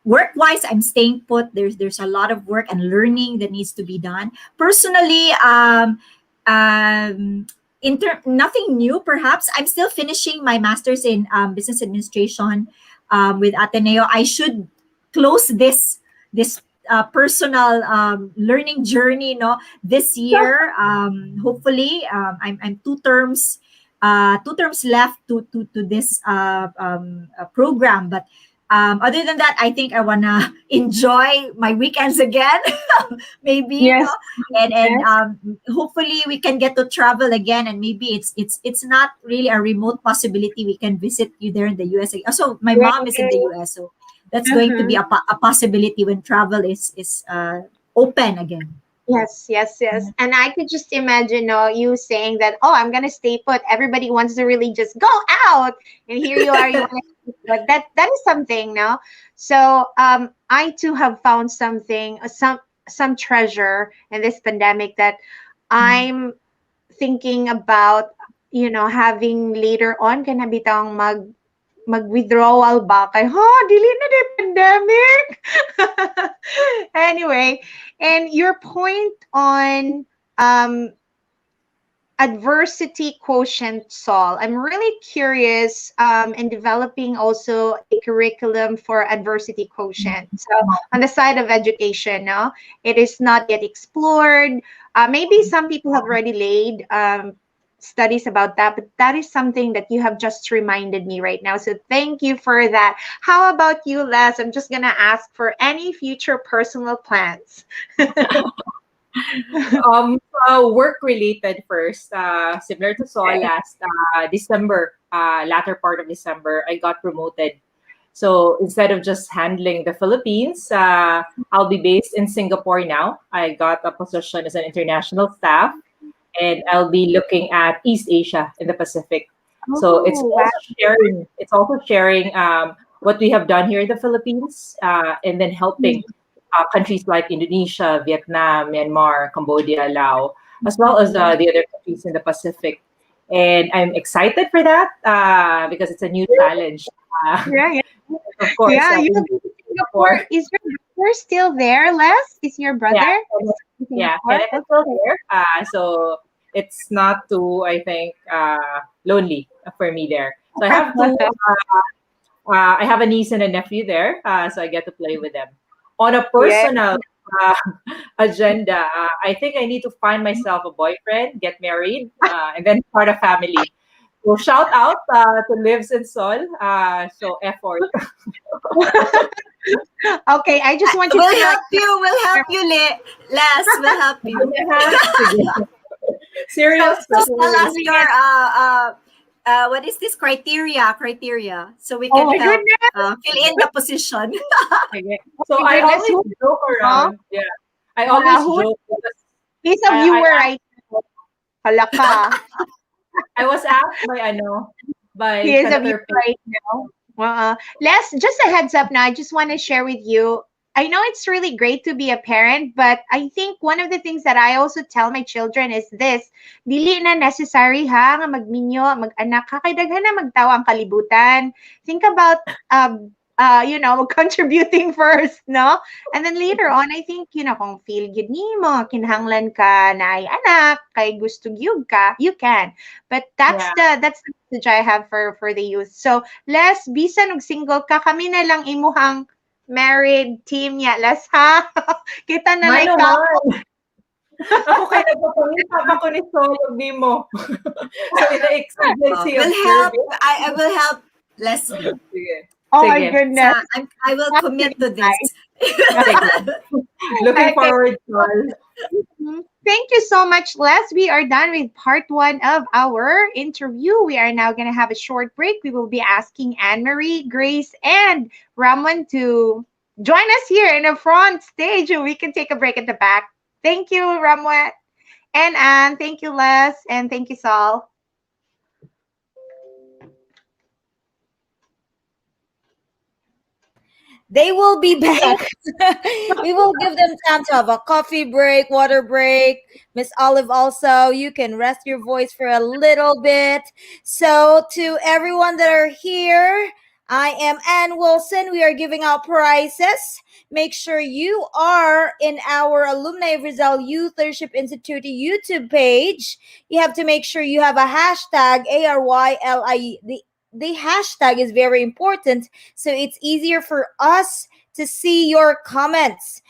E: work wise, I'm staying put. There's a lot of work and learning that needs to be done. Personally, um, nothing new. Perhaps I'm still finishing my master's in business administration with Ateneo. I should close this personal learning journey, this year. Hopefully, I'm 2 terms. 2 terms left to this program, but other than that, I think I wanna enjoy my weekends again, maybe,
B: Yes.
E: and
B: Yes.
E: hopefully we can get to travel again, and maybe it's not really a remote possibility. We can visit you there in the US. Also, my
B: Right.
E: mom is in the US, so that's going to
B: Uh-huh.
E: be a possibility when travel is open again.
B: Yes, yes, yes. And I could just imagine you saying that, oh, I'm gonna stay put. Everybody wants to really just go out. And here you are, you want to, but that is something, no? So I too have found something, some treasure in this pandemic that I'm thinking about, having later on kana bitang mag-withdrawal ba kay dili na day pandemic. Anyway, and your point on um adversity quotient, Sol, I'm really curious in developing also a curriculum for adversity quotient. So on the side of education, no, it is not yet explored. Maybe some people have already laid studies about that, but that is something that you have just reminded me right now. So thank you for that. How about you, Les? I'm just gonna ask for any future personal plans.
C: Work related first. Similar to Saul,
B: Okay.
C: last December, latter part of December, I got promoted. So instead of just handling the Philippines, I'll be based in Singapore now. I got a position as an international staff, and I'll be looking at East Asia in the Pacific. So it's
B: Oh, wow.
C: also sharing. It's also sharing what we have done here in the Philippines, and then helping countries like Indonesia, Vietnam, Myanmar, Cambodia, Laos, as well as the other countries in the Pacific. And I'm excited for that because it's a new challenge. Uh,
B: Yeah, yeah.
C: of course,
B: Yeah, you
C: in
B: have been to
C: Singapore.
B: Singapore. Is your brother still there, Les? Is your
C: Yeah,
B: brother in
C: Kenneth
B: Singapore?
C: is still
B: Okay.
C: there. So it's not too, I think, lonely for me there. So I have two. I have a niece and a nephew there, so I get to play with them. On a
B: Yeah.
C: personal uh, agenda, I think I need to find myself a boyfriend, get married, and then start a family. So shout out to Lives and Sol. So effort.
B: Okay, I just want you to
E: We'll
B: know.
E: help you. We'll help you, Les. We'll help you.
C: Sige.
E: So,
C: Serious.
E: so tell us
B: Yes.
E: your what is this criteria, so we
B: Oh
E: can
B: my
E: help
B: goodness.
E: fill in the position.
C: Sige.
B: Oh
C: So
B: my
C: I
B: goodness.
C: always joke
B: Huh?
C: around. Yeah. I always
B: Who?
C: joke because
B: He's a
C: I
B: viewer right now. Halaka.
C: I was asked by
B: He is a viewer
C: Senator Ping.
B: right now. Les, just a heads up now. I just want to share with you. I know it's really great to be a parent, but I think one of the things that I also tell my children is this: dili na necessary ha nga magminyo, mag-anak ka kay daghan na magtawa ang kalibutan. Think about contributing first, no? And then later on, I think, kung feel good nimo, kinahanglan ka na ay anak, kay gusto gyud ka, you can. But that's
C: Yeah.
B: the message I have for the youth. So, Les, bisan og single ka, kami na lang imuhang married team ya, Les, ha? Kita na
C: Man
B: like
C: naman. Ako kay nagpapangitap ako ni Solog ni mo. So, ina-exigency of
E: Will help.
C: service.
E: I will help Leslie.
C: Sige.
B: Oh my
C: Sige.
B: goodness.
E: I will commit to this.
C: Sige. Looking
B: Okay.
C: forward, Sol.
B: Thank you so much, Les. We are done with part one of our interview. We are now going to have a short break. We will be asking Anne Marie, Grace, and Ramon to join us here in the front stage, and we can take a break at the back. Thank you, Ramon and Anne. Thank you, Les, and thank you, Saul.
A: They will be back. We will give them time to have a coffee break, water break. Miss Olive, also, you can rest your voice for a little bit. So, to everyone that are here, I am Ann Wilson. We are giving out prizes. Make sure you are in our Alumni of Rizal Youth Leadership Institute YouTube page. You have to make sure you have a hashtag ARYLI. The hashtag is very important, so it's easier for us to see your comments.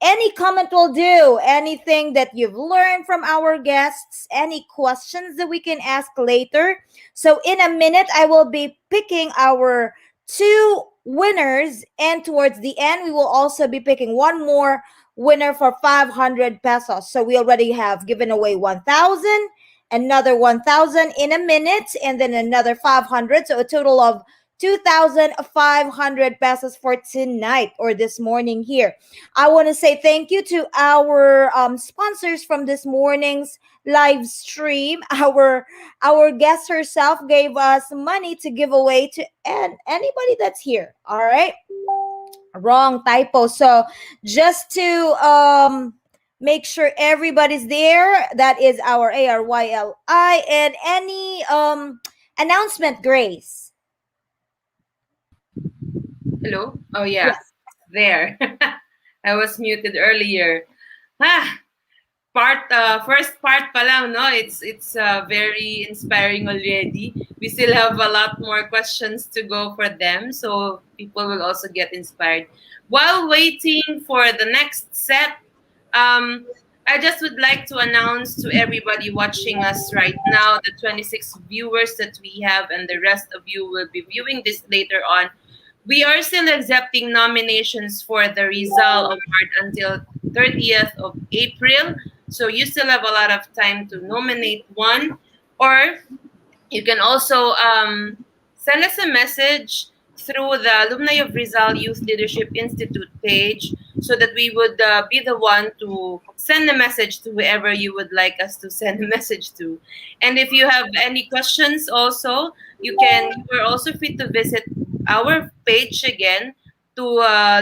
A: Any comment will do. Anything that you've learned from our guests, any questions that we can ask later. So in a minute, I will be picking our two winners, and towards the end, we will also be picking one more winner for 500 pesos. So we already have given away 1,000, another 1,000 in a minute, and then another 500. So a total of 2,500 pesos for tonight or this morning here. I want to say thank you to our sponsors from this morning's live stream. Our guest herself gave us money to give away to anybody that's here. All right. Wrong typo. So just to make sure everybody's there. That is our ARYLI. And any announcement, Grace?
D: Hello? Oh, yeah. There. I was muted earlier. First part pa lang, no? It's very inspiring already. We still have a lot more questions to go for them, so people will also get inspired. While waiting for the next set, I just would like to announce to everybody watching us right now, the 26 viewers that we have, and the rest of you will be viewing this later on. We are still accepting nominations for the Rizal Award until 30th of April. So you still have a lot of time to nominate one. Or you can also send us a message through the Alumni of Rizal Youth Leadership Institute page, so that we would be the one to send a message to whoever you would like us to send a message to. And if you have any questions also, you are also free to visit our page again to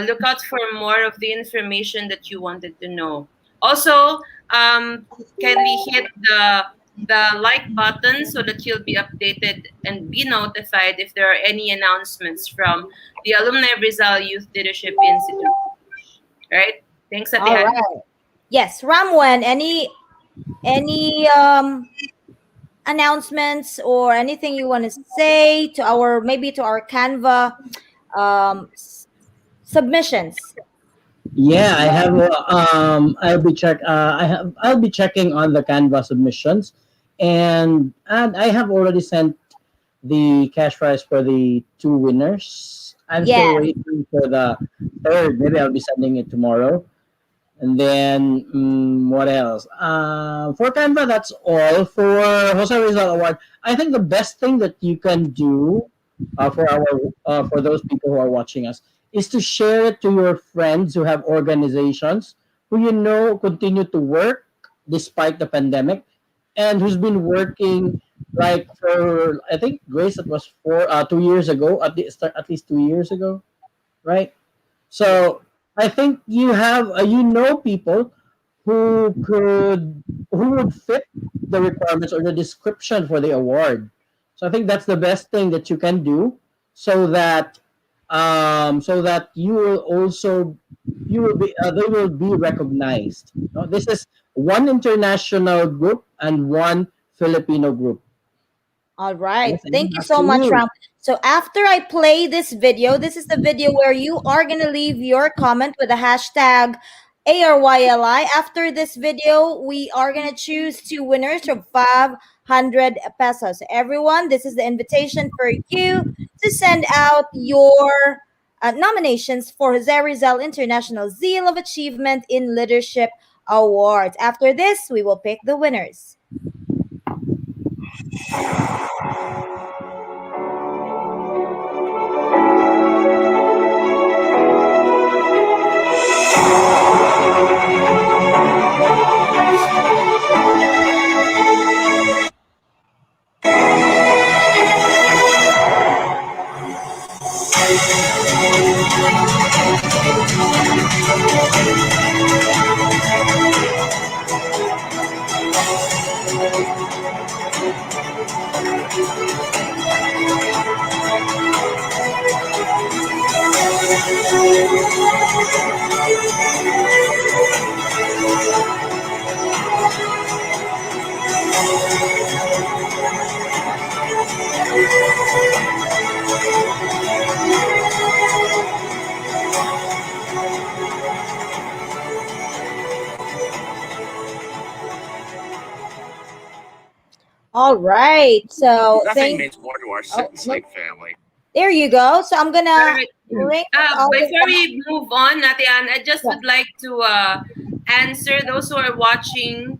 D: look out for more of the information that you wanted to know. Also, can we hit the like button so that you'll be updated and be notified if there are any announcements from the Alumni of Rizal Youth Leadership Institute. All right? Thanks, Ate
A: All
D: Ann.
A: right. Yes, Ramwan, any announcements or anything you want to say to our Canva submissions?
F: Yeah, I have. I'll be checking on the Canva submissions, and I have already sent the cash prize for the two winners. I'm still
A: Yes.
F: waiting for the third. Maybe I'll be sending it tomorrow. And then what else? For Canva, that's all. For Jose Rizal Award, I think the best thing that you can do for those people who are watching us is to share it to your friends who have organizations who continue to work despite the pandemic, and who's been working like for, I think, Grace, it was 2 years ago, at least 2 years ago, right? So I think you have people who would fit the requirements or the description for the award. So I think that's the best thing that you can do, so that so that you will also you will be they will be recognized. No? This is one international group and one Filipino group.
A: All right.
F: Yes, and
A: Thank you
F: back
A: so
F: to
A: much,
F: you.
A: Ram. So after I play this video, this is the video where you are going to leave your comment with the hashtag ARYLI. After this video, we are going to choose two winners of 500 pesos. Everyone, this is the invitation for you to send out your nominations for Jose Rizal International Zeal of Achievement in Leadership Awards. After this, we will pick the winners. All right. So
G: Nothing
A: thank.
G: means more to our
A: Oh,
G: sentence
A: no,
G: like family.
A: there you go. So I'm
D: All
A: gonna
D: right.
A: bring Miss Olive
D: Before
A: back.
D: we move on, Natian, I just
A: Yeah.
D: would like to answer those who are watching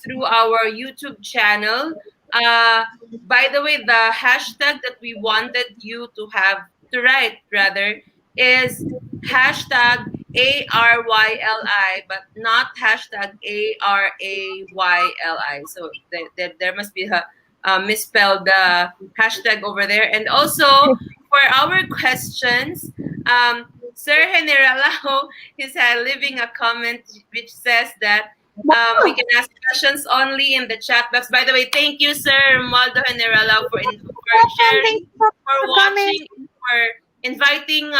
D: through our YouTube channel. Uh, by the way, the hashtag that we wanted you to have to write rather is hashtag ARYLI, but not hashtag ARAYLI. So there must be a misspelled hashtag over there. And also, for our questions, Sir Generalao is leaving a comment which says that we can ask questions only in the chat box. By the way, thank you, Sir Romualdo Generalao, for
B: Thank
D: sharing,
B: you for
D: for
B: the comment.
D: watching, for inviting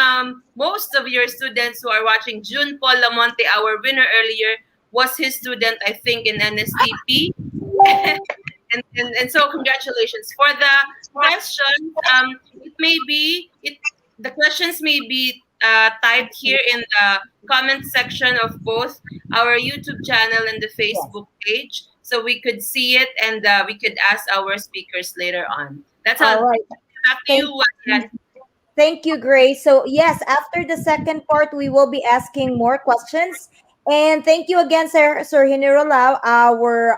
D: most of your students who are watching. June Paul Lamonte, our winner earlier, was his student, I think, in NSTP. And so congratulations for the questions. It may be it the questions may be typed here in the comment section of both our YouTube channel and the
A: Yes.
D: Facebook page, so we could see it and we could ask our speakers later on. That's all.
A: All right.
D: Back to
A: Thank
D: you, Jan.
A: Thank you, Grace. So, yes, after the second part, we will be asking more questions. And thank you again, Sir Hinirulao, our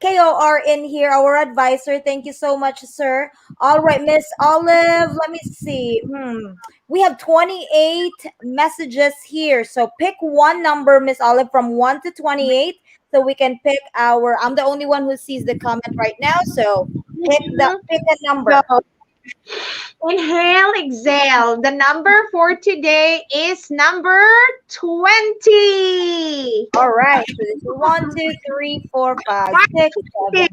A: KOR in here, our advisor. Thank you so much, sir. All right, Miss Olive, let me see. We have 28 messages here. So, pick one number, Miss Olive, from 1 to 28. So we can pick I'm the only one who sees the comment right now. So pick a number.
B: Go. Inhale, exhale. The number for today is number 20.
A: All right. So this is 1, 2, 3, 4, 5, 6, 7,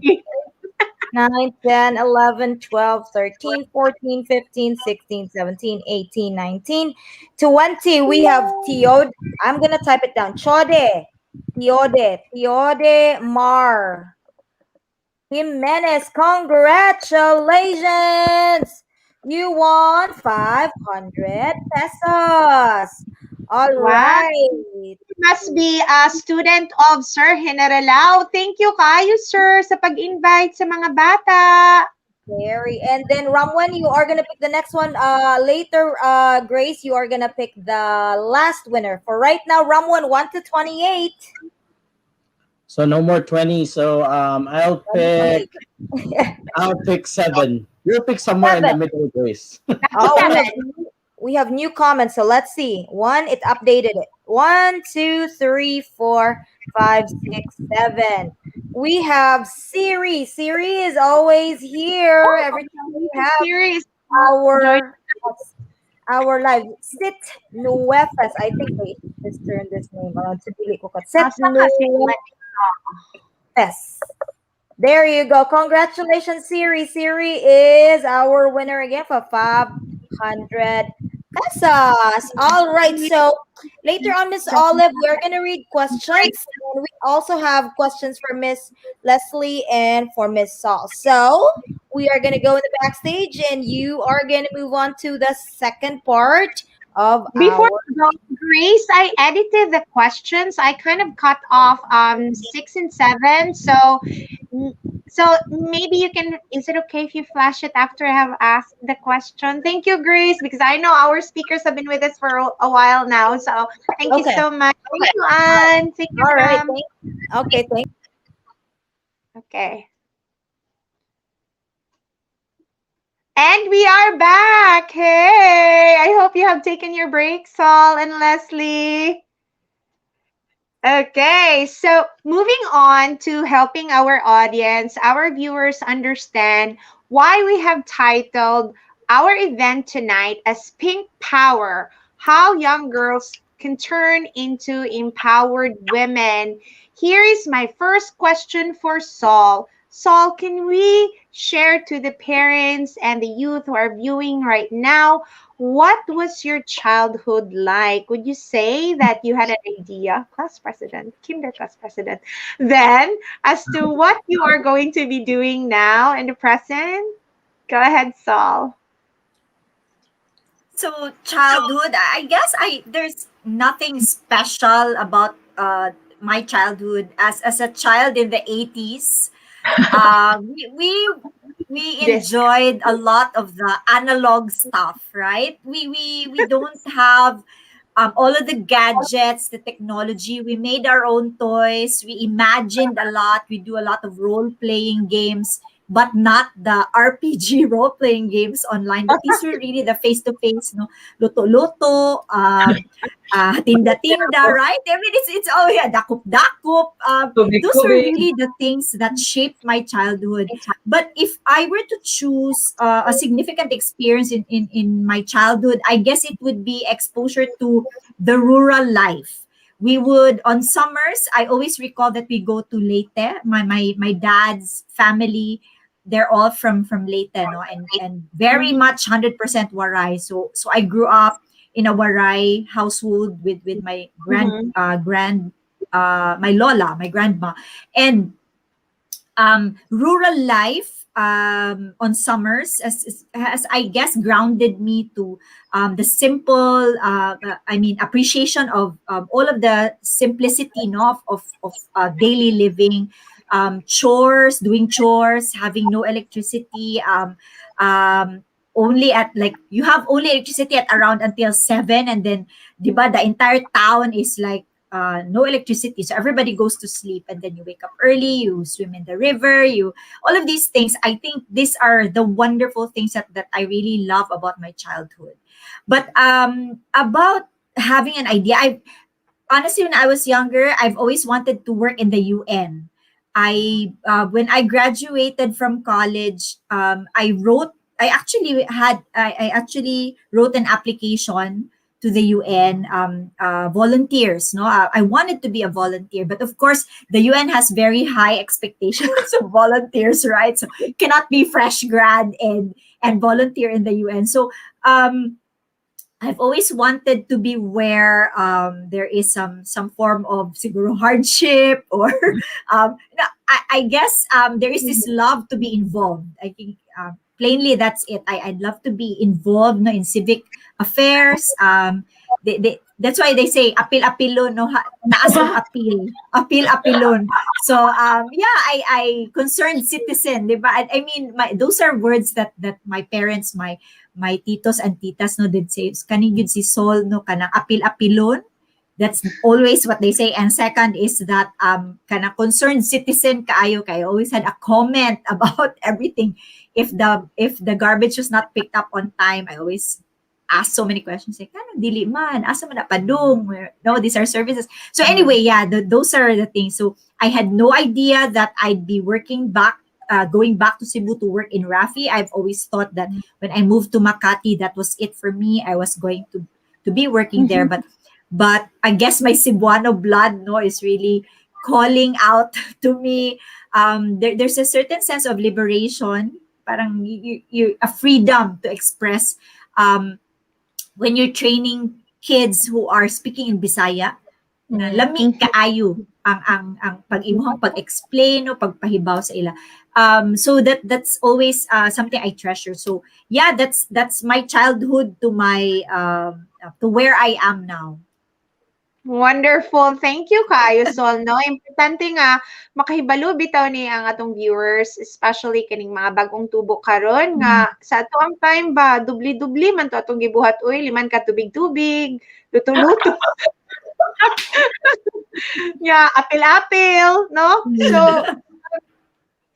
A: 9, 10, 11, 12, 13, 14, 15, 16, 17, 18, 19, 20. We have Tiod. I'm going to type it down. Chode. Tiode Mar. Jimenez, congratulations! You won 500 pesos. All
B: Wow.
A: right.
B: Must be a student of Sir Generalao. Thank you kayo, sir, sa pag-invite sa mga bata.
A: Very. And then Ramwen, you are gonna pick the next one. Later, Grace, you are gonna pick the last winner. For right now, Ramwen 1 to 28.
F: So no more 20. So I'll pick 7. You'll pick somewhere in the
A: 7.
F: middle, Grace.
A: Oh, we have new comments. So let's see. One, it updated it. 1, 2, 3, 4, 5, 6, 7. We have Siri. Siri is always here every time we have
B: Series.
A: our live. Sit Nuefes. I think wait, let's turn this name around to Dili ko. Sit
B: Asa kasi
A: Nuefes. There you go. Congratulations, Siri. Siri is our winner again for 500 pesos. All right. So later on, Miss Olive, we're going to read questions. And we also have questions for Miss Lesley and for Miss Saul. So we are going to go in the backstage and you are going to move on to the second part of
B: Before
A: our.
B: we go, Grace, I edited the questions. I kind of cut off 6 and 7. So maybe you can. Is it okay if you flash it after I have asked the question? Thank you, Grace, because I know our speakers have been with us for a while now. So thank you
A: Okay.
B: so much. Thank you, Anne. Thank you,
A: All right.
B: Ram.
A: Okay. Thank
B: Okay. And we are back. Hey, I hope you have taken your break, Saul and Lesley. Okay, so moving on to helping our audience, our viewers understand why we have titled our event tonight as Pink Power, how young girls can turn into empowered women. Here is my first question for Saul. Saul, can we share to the parents and the youth who are viewing right now, what was your childhood like? Would you say that you had an idea, class president, kinder class president, then as to what you are going to be doing now in the present? Go ahead, Saul.
E: So childhood, I guess I there's nothing special about my childhood as a child in the 80s. Uh, we, we we
B: Yes.
E: enjoyed a lot of the analog stuff, right? We don't have all of the gadgets, the technology. We made our own toys. We imagined a lot. We do a lot of role playing games, but not the RPG role playing games online. But these were really the face to face, no, loto loto, tinda tinda, right? I mean, it's oh yeah, dakup dakup. Those were
C: Kubi-kubi.
E: really the things that shaped my childhood. But if I were to choose a significant experience in my childhood, I guess it would be exposure to the rural life. We would on summers. I always recall that we go to Leyte. My dad's family, they're all from Leyte, no, and very
B: Mhm.
E: much 100% Waray. So I grew up in a Waray household with my
B: Mhm.
E: my lola, my grandma, and rural life on summers as I guess grounded me to the simple I mean appreciation of all of the simplicity, no, of daily living, chores, doing chores, having no electricity, um, only at like you have only electricity at around until 7, and then diba, the entire town is like no electricity, so everybody goes to sleep, and then you wake up early, you swim in the river, you all of these things. I think these are the wonderful things that I really love about my childhood. But about having an idea, I honestly, when I was younger, I've always wanted to work in the UN. I when I graduated from college, I actually wrote an application to the UN, volunteers. No, I wanted to be a volunteer, but of course, the UN has very high expectations of volunteers, right? So cannot be fresh grad and volunteer in the UN. So I've always wanted to be where there is some form of siguro hardship or I guess there is this love to be involved. I think plainly that's it. I'd love to be involved, no, in civic affairs. That's why they say apil apilon, no, taas ang apil apilon. So yeah, I concerned citizen, di ba? I mean, those are words that my parents, my titos and titas, no, did say kaning yun si Sol, no, kanang apil apilon. That's always what they say. And second is that kanang concerned citizen kaayo kay always had a comment about everything. If the garbage was not picked up on time, I always ask so many questions like kanang dili man asa man na padung, no, these are services. So anyway, yeah, those are the things. So I had no idea that I'd be going back to Cebu to work in Rafi. I've always thought that when I moved to Makati, that was it for me. I was going to be working there, but I guess my Cebuano blood, no, is really calling out to me there's a certain sense of liberation, parang a freedom to express when you're training kids who are speaking in Bisaya. Lami kaayo ang pag-imuhang pag-explain o pagpahibaw sa ila. So that's always something I treasure. So yeah, that's my childhood to my to where I am now.
B: Wonderful. Thank you, Kayo Sol. No, importante nga makahibalo bitaw ni ang atong viewers, especially kining mga bagong tubo karon nga sa ato ang time ba dubli-dubli man to atong gibuhat uy, liman ka tubig-tubig, luto-luto. Yeah, apil-apil, no? So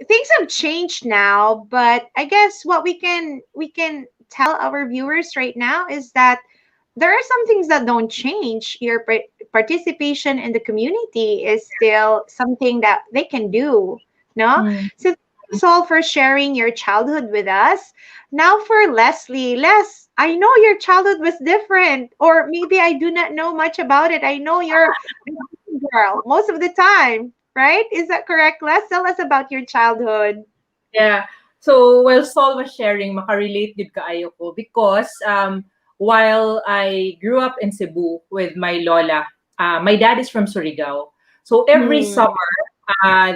B: things have changed now, but I guess what we can tell our viewers right now is that there are some things that don't change. Your participation in the community is still something that they can do, no? So thanks all for sharing your childhood with us. Now for Lesley. Les, I know your childhood was different, or maybe I do not know much about it. I know you're a girl most of the time, right? Is that correct, Les? Tell us about your childhood.
C: Yeah. So while Sol was sharing, makarelate good kaayo ko because while I grew up in Cebu with my lola, my dad is from Surigao. So every summer,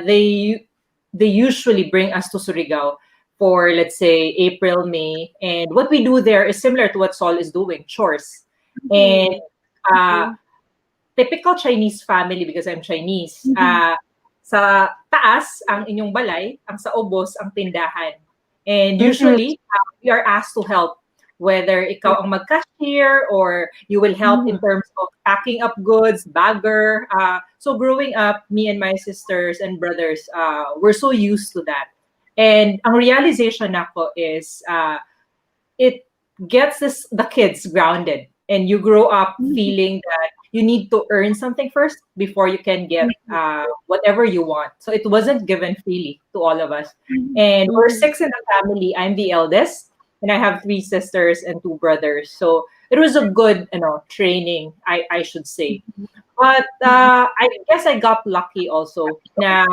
C: they usually bring us to Surigao for, let's say, April, May. And what we do there is similar to what Sol is doing, chores. And typical Chinese family, because I'm Chinese, sa taas ang inyong balay, ang sa ubos ang tindahan. And usually, we are asked to help, whether ikaw ang mag-cashier or you will help in terms of packing up goods, bagger. So growing up, me and my sisters and brothers, we're so used to that. And ang realization nako is it gets the kids grounded. And you grow up feeling that you need to earn something first before you can get whatever you want. So it wasn't given freely to all of us. And we're 6 in the family. I'm the eldest. And I have 3 sisters and 2 brothers. So it was a good, training, I should say. But I guess I got lucky also. Na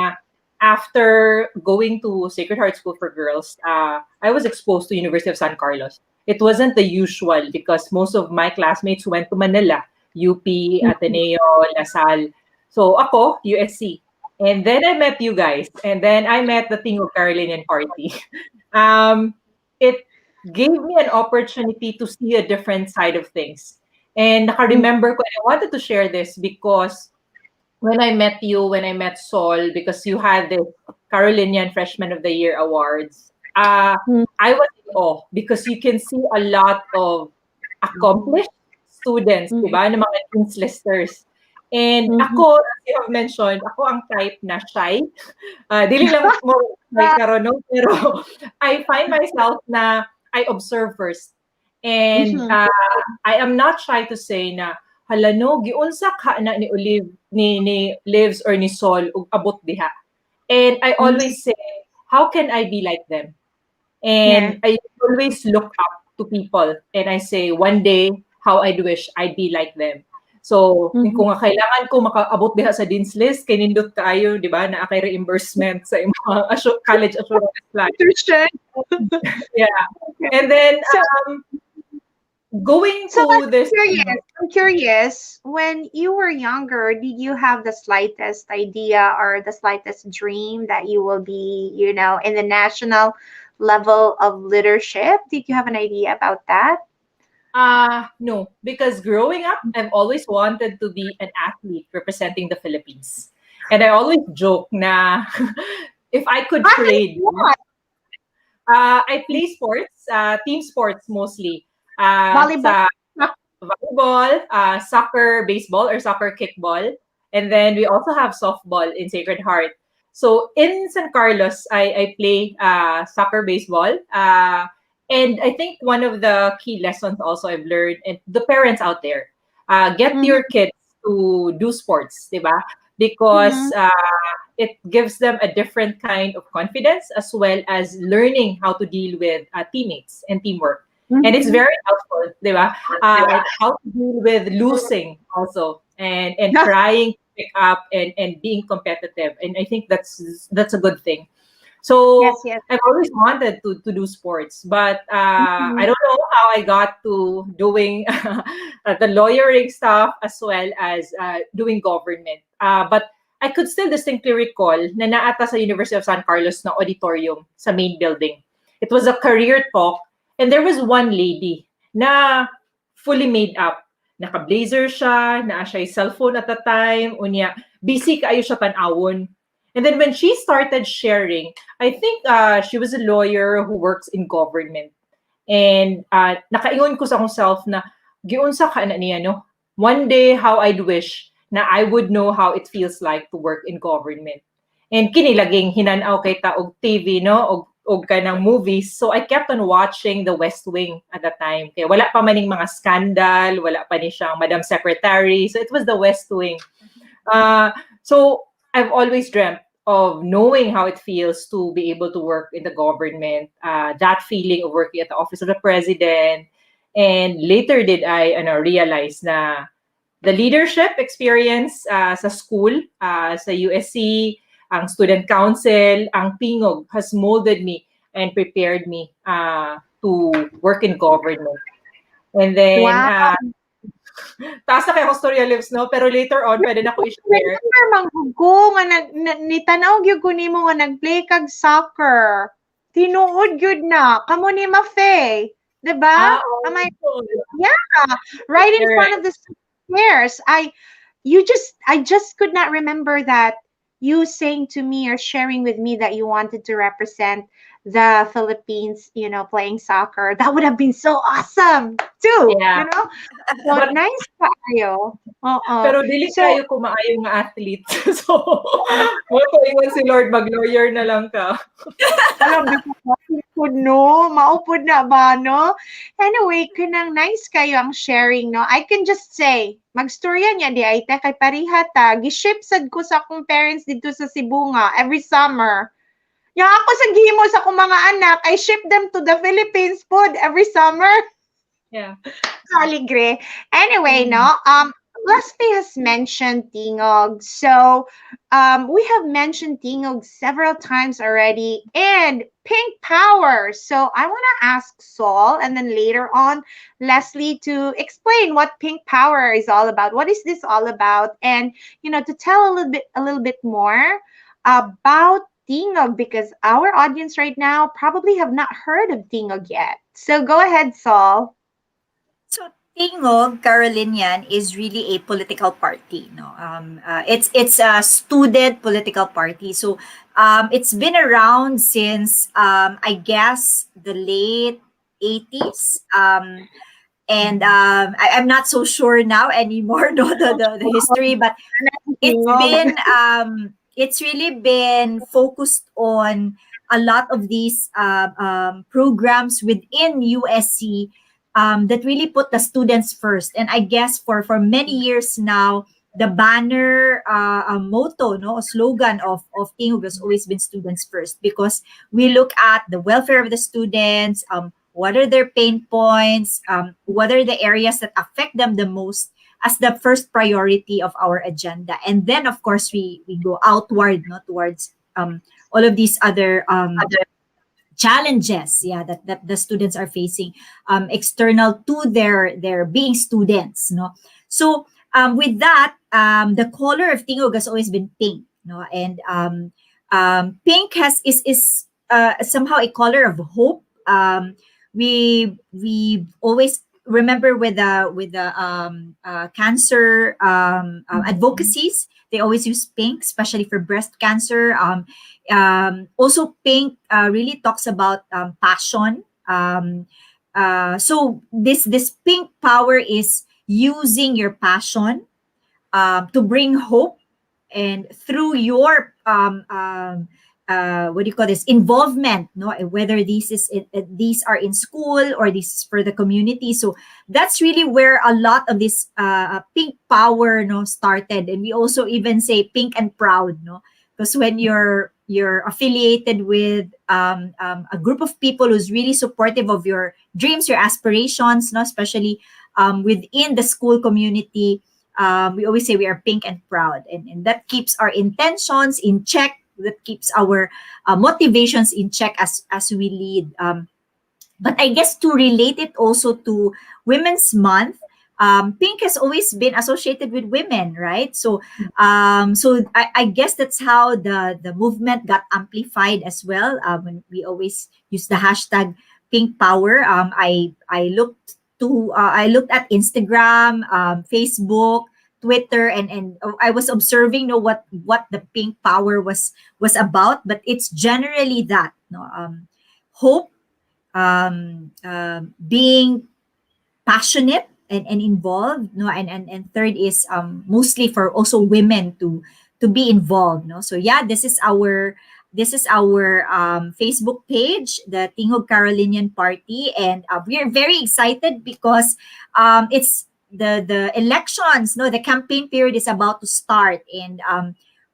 C: after going to Sacred Heart School for Girls, I was exposed to University of San Carlos. It wasn't the usual because most of my classmates went to Manila, UP, Ateneo, Lasal. So ako, USC. And then I met you guys. And then I met the Tingo Carolinian Party. It gave me an opportunity to see a different side of things. And naka-remember ko, and I wanted to share this because when I met you, when I met Sol, because you had the Carolinian Freshman of the Year Awards, I was in awe because you can see a lot of accomplished students, diba, ng mga dean's listers. And ako, as you have mentioned, ako ang type na shy. Dili lang mo shy karon, no? Pero I find myself na I observe first. And I am not shy to say na, hala no, giunsa ka na ni Olive, ni Lives or ni Sol, ug abot diha. And I always say, how can I be like them? And I always look up to people. And I say, one day, how I'd wish I'd be like them. So, kung kailangan ko makaabot diha sa Dean's List, kay nindot kaayo, di ba, na akay reimbursement sa imong college assurance plan. Yeah. And then, going to this...
B: I'm curious, when you were younger, did you have the slightest idea or the slightest dream that you will be, in the national level of leadership? Did you have an idea about that?
C: No, because growing up, I've always wanted to be an athlete representing the Philippines. And I always joke na if I could trade, I play sports, team sports mostly.
B: Volleyball,
C: Soccer, baseball, or soccer kickball. And then we also have softball in Sacred Heart. So in San Carlos, I play soccer, baseball. And I think one of the key lessons also I've learned, and the parents out there, get your kids to do sports, diba? Because it gives them a different kind of confidence as well as learning how to deal with teammates and teamwork. And it's very helpful, diba? How to deal with losing also and trying to pick up and being competitive. And I think that's a good thing. So
B: Yes, yes.
C: I've always wanted to do sports, but I
B: Mhm.
C: don't know how I got to doing the lawyering stuff as well as doing government. But I could still distinctly recall na naata sa University of San Carlos na auditorium sa main building. It was a career talk, and there was one lady na fully made up. Naka-blazer siya, naa siya yung cellphone at the time, unya, busy kaayo siya tanawon. And then when she started sharing, I think she was a lawyer who works in government. And nakaingon ko sa akong self na, giunsa ka na niya, no? One day, how I'd wish na I would know how it feels like to work in government. And kinilaging hinanaw kay ta og TV, no? Og kanang movies. So I kept on watching The West Wing at the time. Kaya wala pa maning mga scandal, wala pa ni siyang Madam Secretary. So it was The West Wing. So I've always dreamt of knowing how it feels to be able to work in the government, that feeling of working at the office of the president. And later did I realize na the leadership experience sa school, sa USC, ang student council, ang pingog has molded me and prepared me to work in government. And then,
B: Wow.
C: taas na kayo story lives, no? Pero later on, pwede na ko i-share.
B: Remember manghug ko nga nitanaw gyud ko nimo nga nagplay kag soccer. Tinuod gyud na kamo ni Mafe, 'di ba? Am I right in front of the stairs? I just could not remember that you saying to me or sharing with me that you wanted to represent the Philippines, playing soccer. That would have been so awesome too,
C: Yeah.
B: So
C: But-
B: nice kayo.
C: Pero dili
B: So-
C: kayo kumaayo nga athlete. So, mo ko ingon si Lord, mag-lawyer na lang ka.
B: Alam ko, no? Maupod na ba, no? Anyway, kanang nice kayo ang sharing, no? I can just say, magstorya niya di ay kay parihata. Giship sad ko sa akong parents dito sa Cebu nga every summer. Yung ako sa gihimo sa akong mga anak, I ship them to the Philippines food every summer.
C: Yeah.
B: Aligre. Anyway, no? Lesley has mentioned Tingog. So, we have mentioned Tingog several times already. And Pink Power. So, I want to ask Saul and then later on, Lesley, to explain what Pink Power is all about. What is this all about? And, to tell a little bit more about Tingog, because our audience right now probably have not heard of Tingog yet. So, go ahead, Saul.
E: So Tingog, Carolinian, is really a political party. No, it's a student political party. So it's been around since I guess the late 80s. And I'm not so sure now anymore, no, the history, but it's really been focused on a lot of these programs within USC that really put the students first. And I guess for many years now, the banner motto, no, slogan of Tingog has always been students first, because we look at the welfare of the students, what are their pain points, what are the areas that affect them the most as the first priority of our agenda. And then, of course, we go outward, no, towards all of these other challenges, that the students are facing, external to their being students, no. So with that, the color of Tingog has always been pink, no, and pink is somehow a color of hope. We always remember with the cancer advocacies, they always use pink, especially for breast cancer. Also, pink really talks about passion. So this pink power is using your passion to bring hope, and through your what do you call this, involvement, no, whether these are in school or this is for the community. So that's really where a lot of this pink power, no, started. And we also even say pink and proud, no, because when you're affiliated with a group of people who's really supportive of your dreams, your aspirations, no, especially within the school community, we always say we are pink and proud, and that keeps our intentions in check. That keeps our motivations in check as we lead. But I guess to relate it also to Women's Month, pink has always been associated with women, right? So I guess that's how the movement got amplified as well. When we always use the hashtag Pink Power. I looked at Instagram, Facebook, Twitter, and I was observing, what the Pink Power was about. But it's generally that, hope, being passionate and involved, no, and third is mostly for also women to be involved, no. So yeah, this is our Facebook page, the Tingog Carolinian Party, and we are very excited because it's the elections, no, the campaign period is about to start, and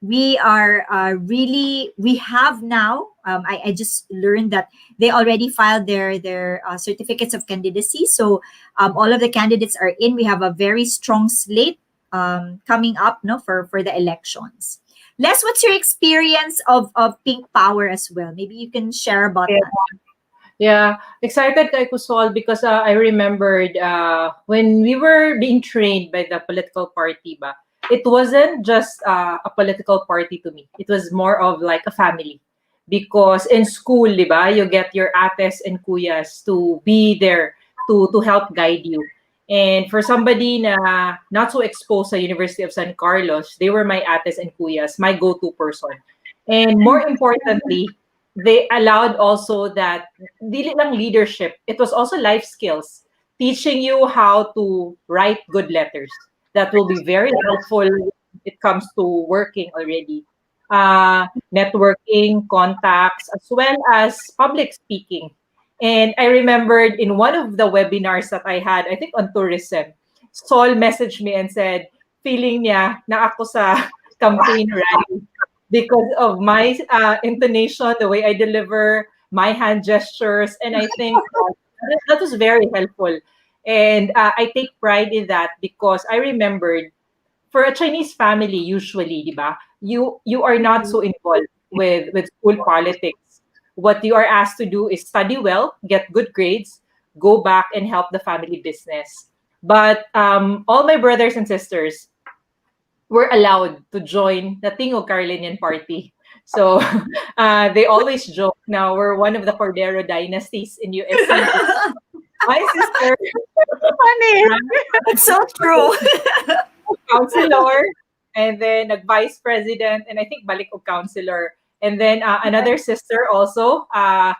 E: we are really, we have now, I just learned that they already filed their certificates of candidacy. So all of the candidates are in. We have a very strong slate coming up, no, for the elections. Les, what's your experience of Pink Power as well? Maybe you can share about
C: Yeah.
E: that.
C: Yeah, excited kay Kusol because I remembered when we were being trained by the political party ba, it wasn't just a political party to me. It was more of like a family. Because in school, di ba, you get your ates and kuyas to be there to help guide you. And for somebody na not so exposed sa University of San Carlos, they were my ates and kuyas, my go-to person. And more importantly, they allowed also that dili lang leadership, it was also life skills, teaching you how to write good letters. That will be very helpful when it comes to working already. Networking, contacts, as well as public speaking. And I remembered in one of the webinars that I had, I think on tourism, Sol messaged me and said, feeling niya na ako sa campaign rally because of my intonation, the way I deliver, my hand gestures, and I think that was very helpful. And I take pride in that because I remembered for a Chinese family, usually, di ba, you are not so involved with school politics. What you are asked to do is study well, get good grades, go back and help the family business. But all my brothers and sisters were allowed to join the Tingog Carolinian Party. So they always joke now we're one of the Cordero dynasties in USC. My sister,
B: Funny.
E: It's so true.
C: counselor, and then vice president, and I think balik og counselor. And then another sister also,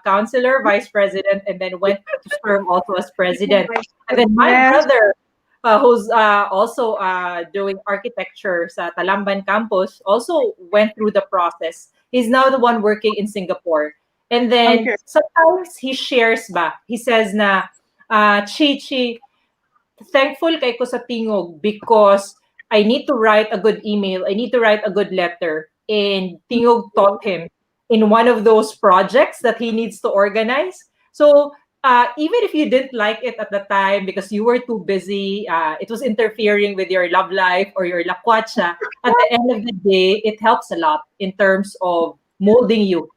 C: counselor, vice president, and then went to serve also as president. And then my
B: Yes.
C: brother, who's also doing architecture sa Talamban campus, also went through the process. He's now the one working in Singapore. And then
B: Okay.
C: sometimes he shares ba, he says na, Chi, thankful kay ko sa Tingog because I need to write a good email, I need to write a good letter. And Tingog taught him in one of those projects that he needs to organize. So even if you didn't like it at the time because you were too busy, it was interfering with your love life or your lakwacha, at the end of the day, it helps a lot in terms of molding you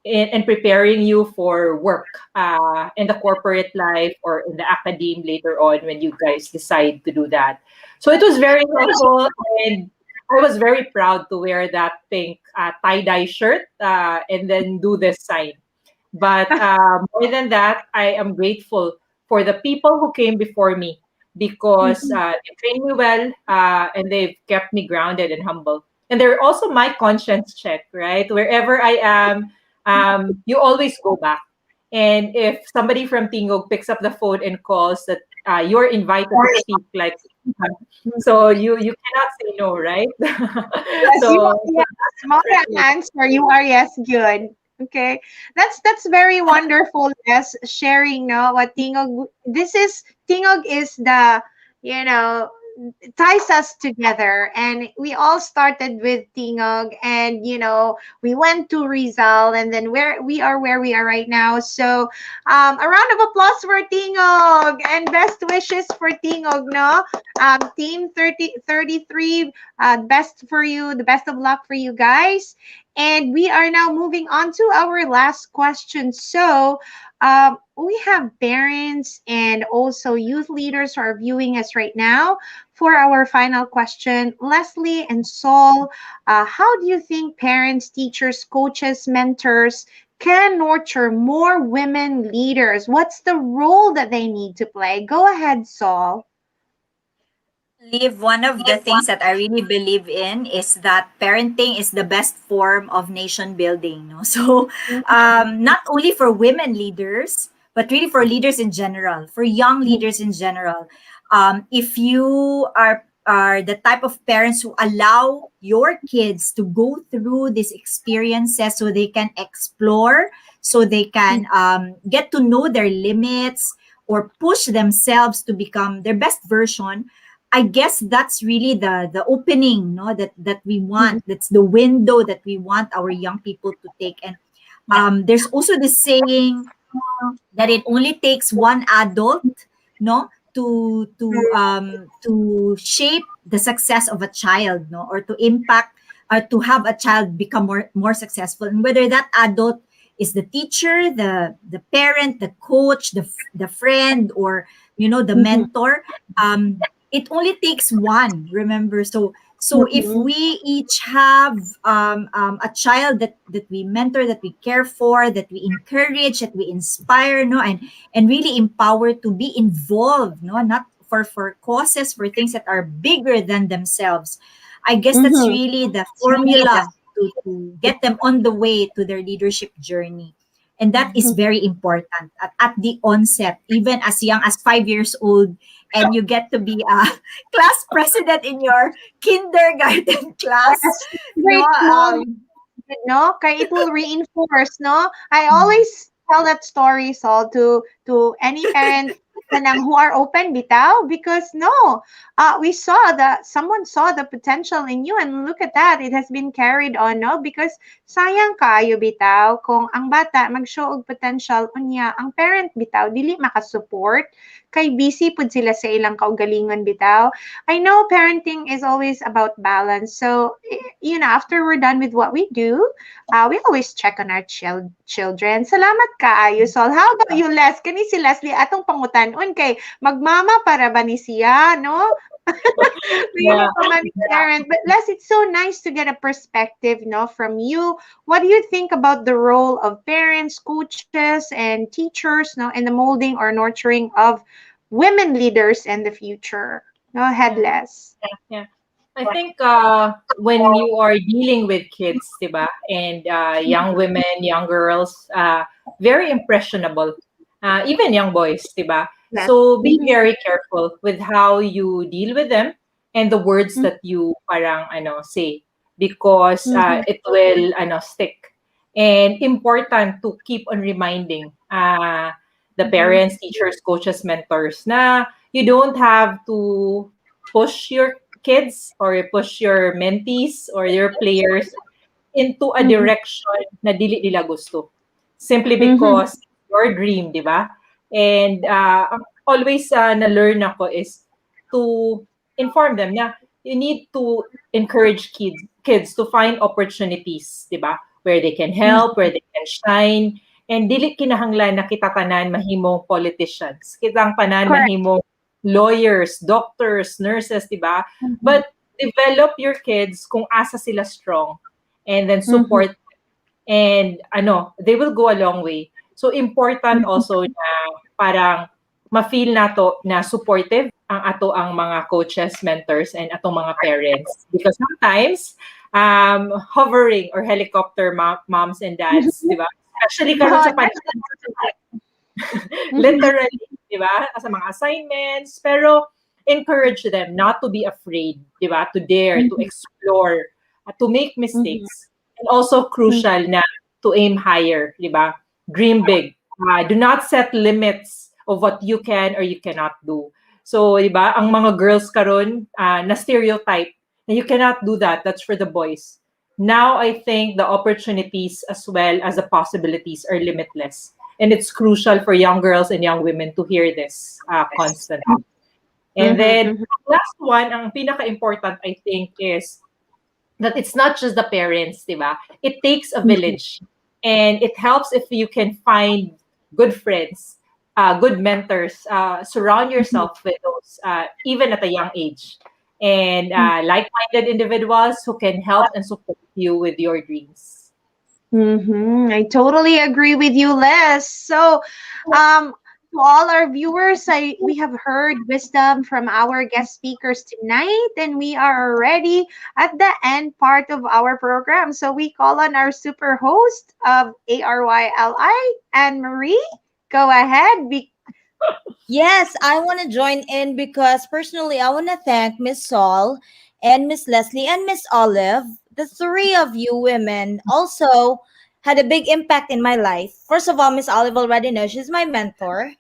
C: and preparing you for work in the corporate life or in the academe later on when you guys decide to do that. So it was very helpful, and I was very proud to wear that pink tie-dye shirt and then do this sign. But more than that, I am grateful for the people who came before me because they trained me well and they've kept me grounded and humble. And they're also my conscience check, right? Wherever I am, you always go back. And if somebody from Tingog picks up the phone and calls that you're invited to speak, like, so you cannot say no, right?
B: Yes, you
C: So
B: are, yes. Small answer. You are, yes, good. Okay. That's very wonderful, yes, sharing, no, what Tingog, Tingog is the, you know, ties us together, and we all started with Tingog, and we went to Rizal, and then where we are right now. So a round of applause for Tingog and best wishes for Tingog, no. Team 33, best for you, the best of luck for you guys. And we are now moving on to our last question. So, we have parents and also youth leaders who are viewing us right now. For our final question, Lesley and Saul, how do you think parents, teachers, coaches, mentors can nurture more women leaders? What's the role that they need to play? Go ahead, Saul.
E: Believe one of the things that I really believe in is that parenting is the best form of nation building. No? So, not only for women leaders, but really for leaders in general, for young leaders in general. If you are the type of parents who allow your kids to go through these experiences so they can explore, so they can get to know their limits or push themselves to become their best version. I guess that's really the opening, no, that we want. That's the window that we want our young people to take. And there's also the saying that it only takes one adult, no, to shape the success of a child, no, or to impact or to have a child become more successful. And whether that adult is the teacher, the parent, the coach, the friend, or the mentor, it only takes one, remember. So if we each have a child that we mentor, that we care for, that we encourage, that we inspire, no, and really empower to be involved, no, not for causes, for things that are bigger than themselves. I guess that's really the formula to get them on the way to their leadership journey. And that is very important at the onset, even as young as 5 years old, and you get to be a class president in your kindergarten class.
B: Yes,
E: No,
B: great moment, no? Kaya it will reinforce, no? I always tell that story, Saul, to any parent kanang who are open bitaw, because no, we saw that someone saw the potential in you, and look at that, it has been carried on, no? Because sayang kaayo bitaw kung ang bata mag-show og potential unya, ang parent bitaw dili makasupport kay busy pud sila sa ilang kaugalingon bitaw. I know parenting is always about balance. So, after we're done with what we do, we always check on our children. Salamat kaayo, Sol. How about you, Les? Kani si Lesley atong pangutan-on kay magmama para ba ni siya, no?
C: Yeah.
B: Parent. But Les, it's so nice to get a perspective, no, from you. What do you think about the role of parents, coaches, and teachers, no, in the molding or nurturing of women leaders in the future? Go ahead,
C: Yeah.
B: Les.
C: Yeah. I think when you are dealing with kids, diba, and young women, young girls, very impressionable, even young boys, diba?
B: Yes.
C: So be very careful with how you deal with them and the words that you parang say, because it will stick. And important to keep on reminding the parents, teachers, coaches, mentors na you don't have to push your kids or push your mentees or your players into a direction na dili nila gusto. Simply because your dream, di ba? And always na-learn ako is to inform them na you need to encourage kids to find opportunities, di ba? Where they can help, where they can shine. And dili kinahanglan na kita tanan mahimong politicians. Kitang tanan
B: Correct.
C: mahimong lawyers, doctors, nurses, di ba? But develop your kids kung asa sila strong and then support and they will go a long way. So important also na parang ma-feel nato na supportive ang mga coaches, mentors, and atong mga parents. Because sometimes, hovering or helicopter moms and dads, di ba? Especially karon sa literally, di ba? Sa mga assignments. Pero encourage them not to be afraid, di ba? To dare, to explore, to make mistakes. And also crucial na to aim higher, di ba? Dream big. Do not set limits of what you can or you cannot do. So, di ba, ang mga girls karon na stereotype na you cannot do that. That's for the boys. Now, I think the opportunities as well as the possibilities are limitless. And it's crucial for young girls and young women to hear this constantly. And then
B: Mm-hmm.
C: last one, ang pinaka-important I think is that it's not just the parents, di ba? It takes a village. And it helps if you can find good friends, good mentors, surround yourself with those, even at a young age. And like-minded individuals who can help and support you with your dreams.
B: I totally agree with you, Les. So, to all our viewers, we have heard wisdom from our guest speakers tonight, and we are already at the end part of our program. So we call on our super host of ARYLI, Anne Marie. Go ahead.
A: Yes, I want to join in because personally, I want to thank Miss Saul and Miss Lesley and Miss Olive. The three of you women also had a big impact in my life. First of all, Miss Olive already knows she's my mentor.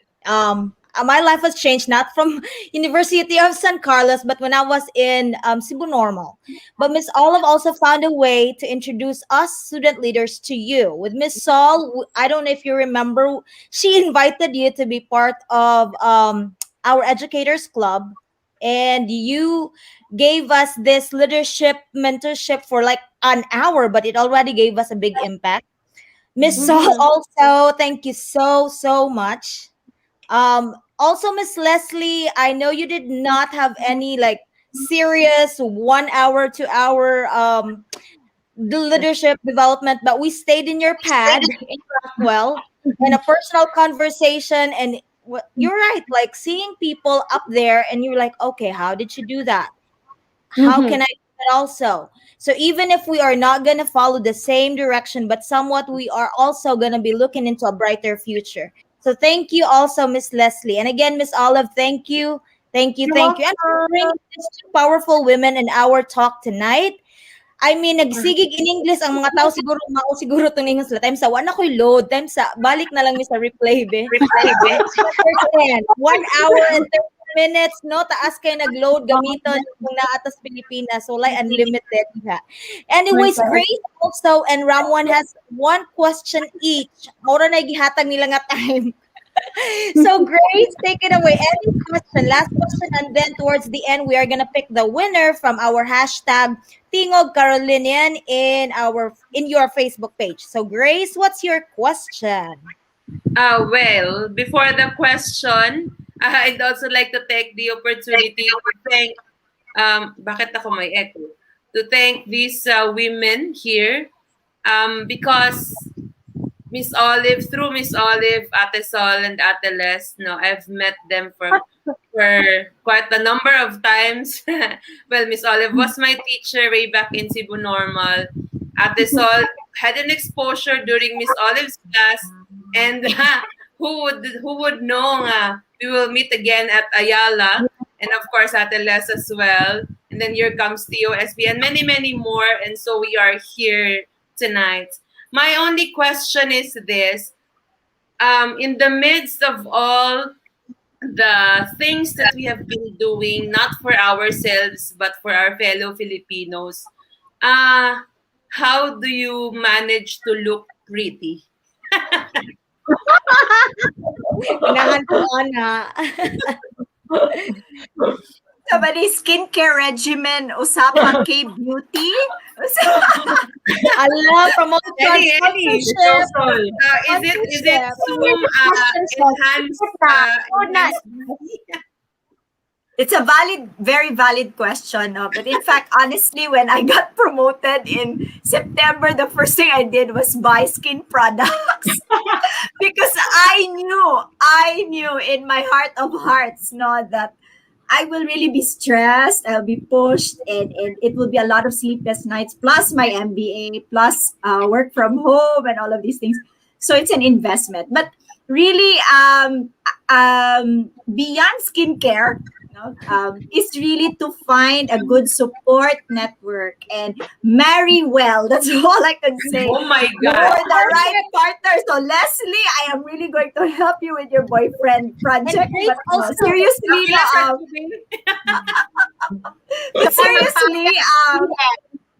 A: My life has changed not from University of San Carlos, but when I was in Cebu Normal. But Miss Olive also found a way to introduce us student leaders to you. With Miss Saul, I don't know if you remember, she invited you to be part of our educators club, and you gave us this leadership mentorship for like an hour, but it already gave us a big impact. Miss Saul
B: Mhm.
A: also, thank you so much. Also, Miss Lesley, I know you did not have any like serious 1 hour, 2 hour the leadership development, but we stayed in your pad in Rockwell in a personal conversation. And you're right, like seeing people up there, and you're like, okay, how did you do that? How
B: Mhm.
A: can I do that also? So even if we are not going to follow the same direction, but somewhat we are also going to be looking into a brighter future. So thank you also, Miss Lesley. And again, Miss Olive, thank you. Thank you,
B: You're
A: thank you. And for bringing
B: welcome.
A: these two powerful women in our talk tonight. I mean, nagsigig in English ang mga tao siguro, mao siguro itong English la. Time sa, wala ko'y load. Time sa, balik na lang mi sa replay, be. Understand. 1 hour and 30 minutes, no? Taas kayo nag-load gamiton yung naatas Pilipinas. So, like, unlimited. Ha. Anyways, Grace also and Ramon has one question each. Mura na gihatag nila nga time. So, Grace, take it away. Any question, last question, and then towards the end, we are gonna pick the winner from our hashtag Tingog Carolinian in your Facebook page. So, Grace, what's your question?
D: Well, before the question, I'd also like to take the opportunity to thank, bakit ako may echo? To thank these women here because through Miss Olive, Ate Sol, and Ate Les, no, I've met them for quite a number of times. Well, Miss Olive was my teacher way back in Cebu Normal. Ate Sol had an exposure during Miss Olive's class, and who would know we will meet again at Ayala, and of course Ate Les as well. And then here comes TOSB and many more, and so we are here tonight. My only question is this: in the midst of all the things that we have been doing, not for ourselves, but for our fellow Filipinos, uh, how do you manage to look pretty?
A: Hinahantuan na.
E: Somebody skincare regimen, usapan K-beauty.
A: Ala, promotion,
D: Eddie,
A: sponsorship.
D: is it Zoom enhanced?
E: It's a very valid question. No? But in fact, honestly, when I got promoted in September, the first thing I did was buy skin products because I knew in my heart of hearts, no, that I will really be stressed. I'll be pushed, and it will be a lot of sleepless nights, plus my MBA, plus work from home, and all of these things. So it's an investment. But really, beyond skincare, is really to find a good support network and marry well. That's all I can say.
D: Oh my
E: For
D: God!
E: the right partner. So Lesley, I am really going to help you with your boyfriend project.
A: Grace
E: But
A: also.
E: seriously,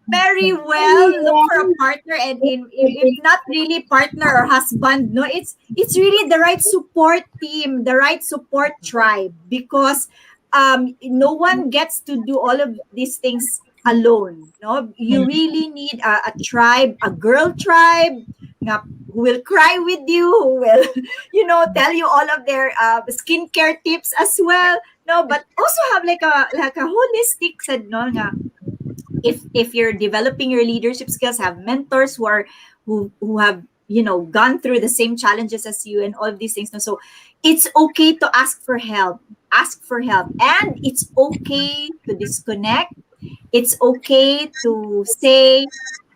E: very well look for a partner, and if not really partner or husband, no, it's really the right support team, the right support tribe, because no one gets to do all of these things alone. No, you really need a tribe, a girl tribe, nga, who will cry with you, who will, tell you all of their skincare tips as well. No, but also have like a holistic said no nga, if you're developing your leadership skills, have mentors who have gone through the same challenges as you and all of these things. No? So it's okay to ask for help. Ask for help, and it's okay to disconnect. It's okay to say,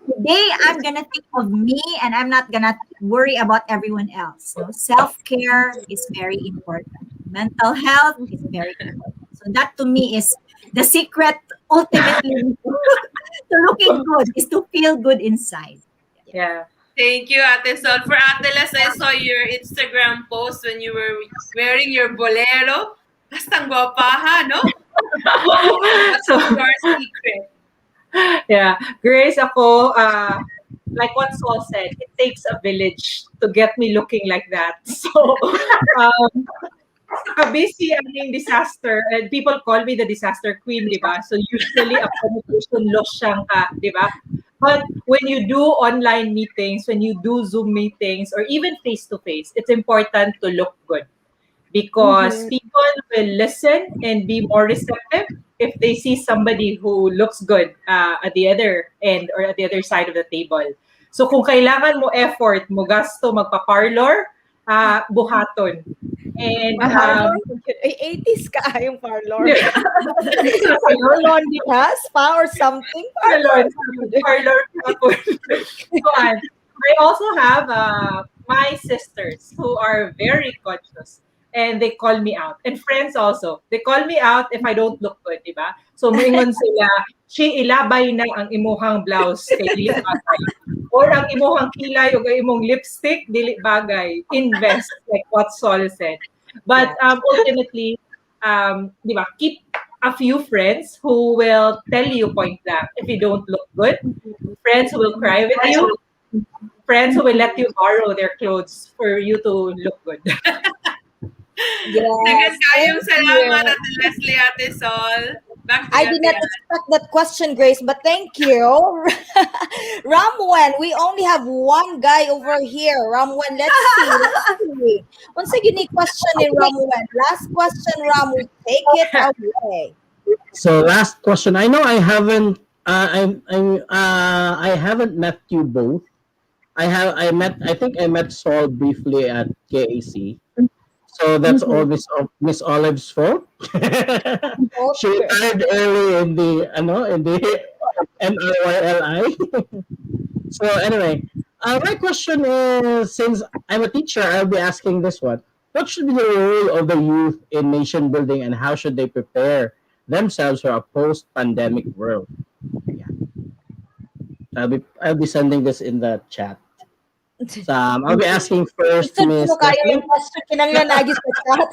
E: today I'm gonna think of me and I'm not gonna worry about everyone else. So self-care is very important. Mental health is very important. So that to me is the secret ultimately to looking good is to feel good inside.
C: Yeah.
D: Thank you, Ate Sol. For Ate Les, I saw your Instagram post when you were wearing your bolero. Bastang guwapaha, no? What's
C: So,
D: your secret?
C: yeah. Grace, ako, like what Saul said, it takes a village to get me looking like that. So, um, busy ang disaster, and people call me the disaster queen, di ba? So usually a communication loss siyang ka, di ba? But when you do online meetings, when you do Zoom meetings, or even face-to-face, it's important to look good because people will listen and be more receptive if they see somebody who looks good at the other end or at the other side of the table. So kung kailangan mo effort, mo gasto, magpa-parlor, buhaton. And
A: Parlor? Ay, 80s ka yung parlor.
C: salon, di ba?
A: Ha? Spa or something?
C: Salon, parlor hapon. So, I also have my sisters who are very conscious and they call me out. And friends also. They call me out if I don't look good, di ba? So, moingon sila, "She ilabay na ang imuhang blouse kay dili bagay." Or ang imuhang kilay o imong lipstick, dili bagay. Invest, like what Sol said. But ultimately, di ba, keep a few friends who will tell you point blank if you don't look good. Friends who will cry with you. Friends who will let you borrow their clothes for you to look good.
D: Dagan kayong
A: thank
D: salamat,
A: you.
D: Ate Lesley, Ate Sol. Back to
A: I
D: you,
A: did
D: Ate
A: not
D: Ann.
A: expect that question, Grace, but thank you. Ramon, we only have one guy over here. Ramon, let's see. Let's see. Once a unique question in Ramon. Last question, Ramon. Take it away.
F: So last question. I know I haven't met you both. I think I met Saul briefly at KAC. So that's all Miss Olive's fault. She retired early in the MRYLI. So anyway, my question is, since I'm a teacher, I'll be asking this one. What should be the role of the youth in nation building, and how should they prepare themselves for a post-pandemic world? Yeah. I'll be sending this in the chat. So I'll be asking first
A: Gusto
F: Miss
A: mo kayo
F: Lesley
A: yung question kinanglan lagi sa chat.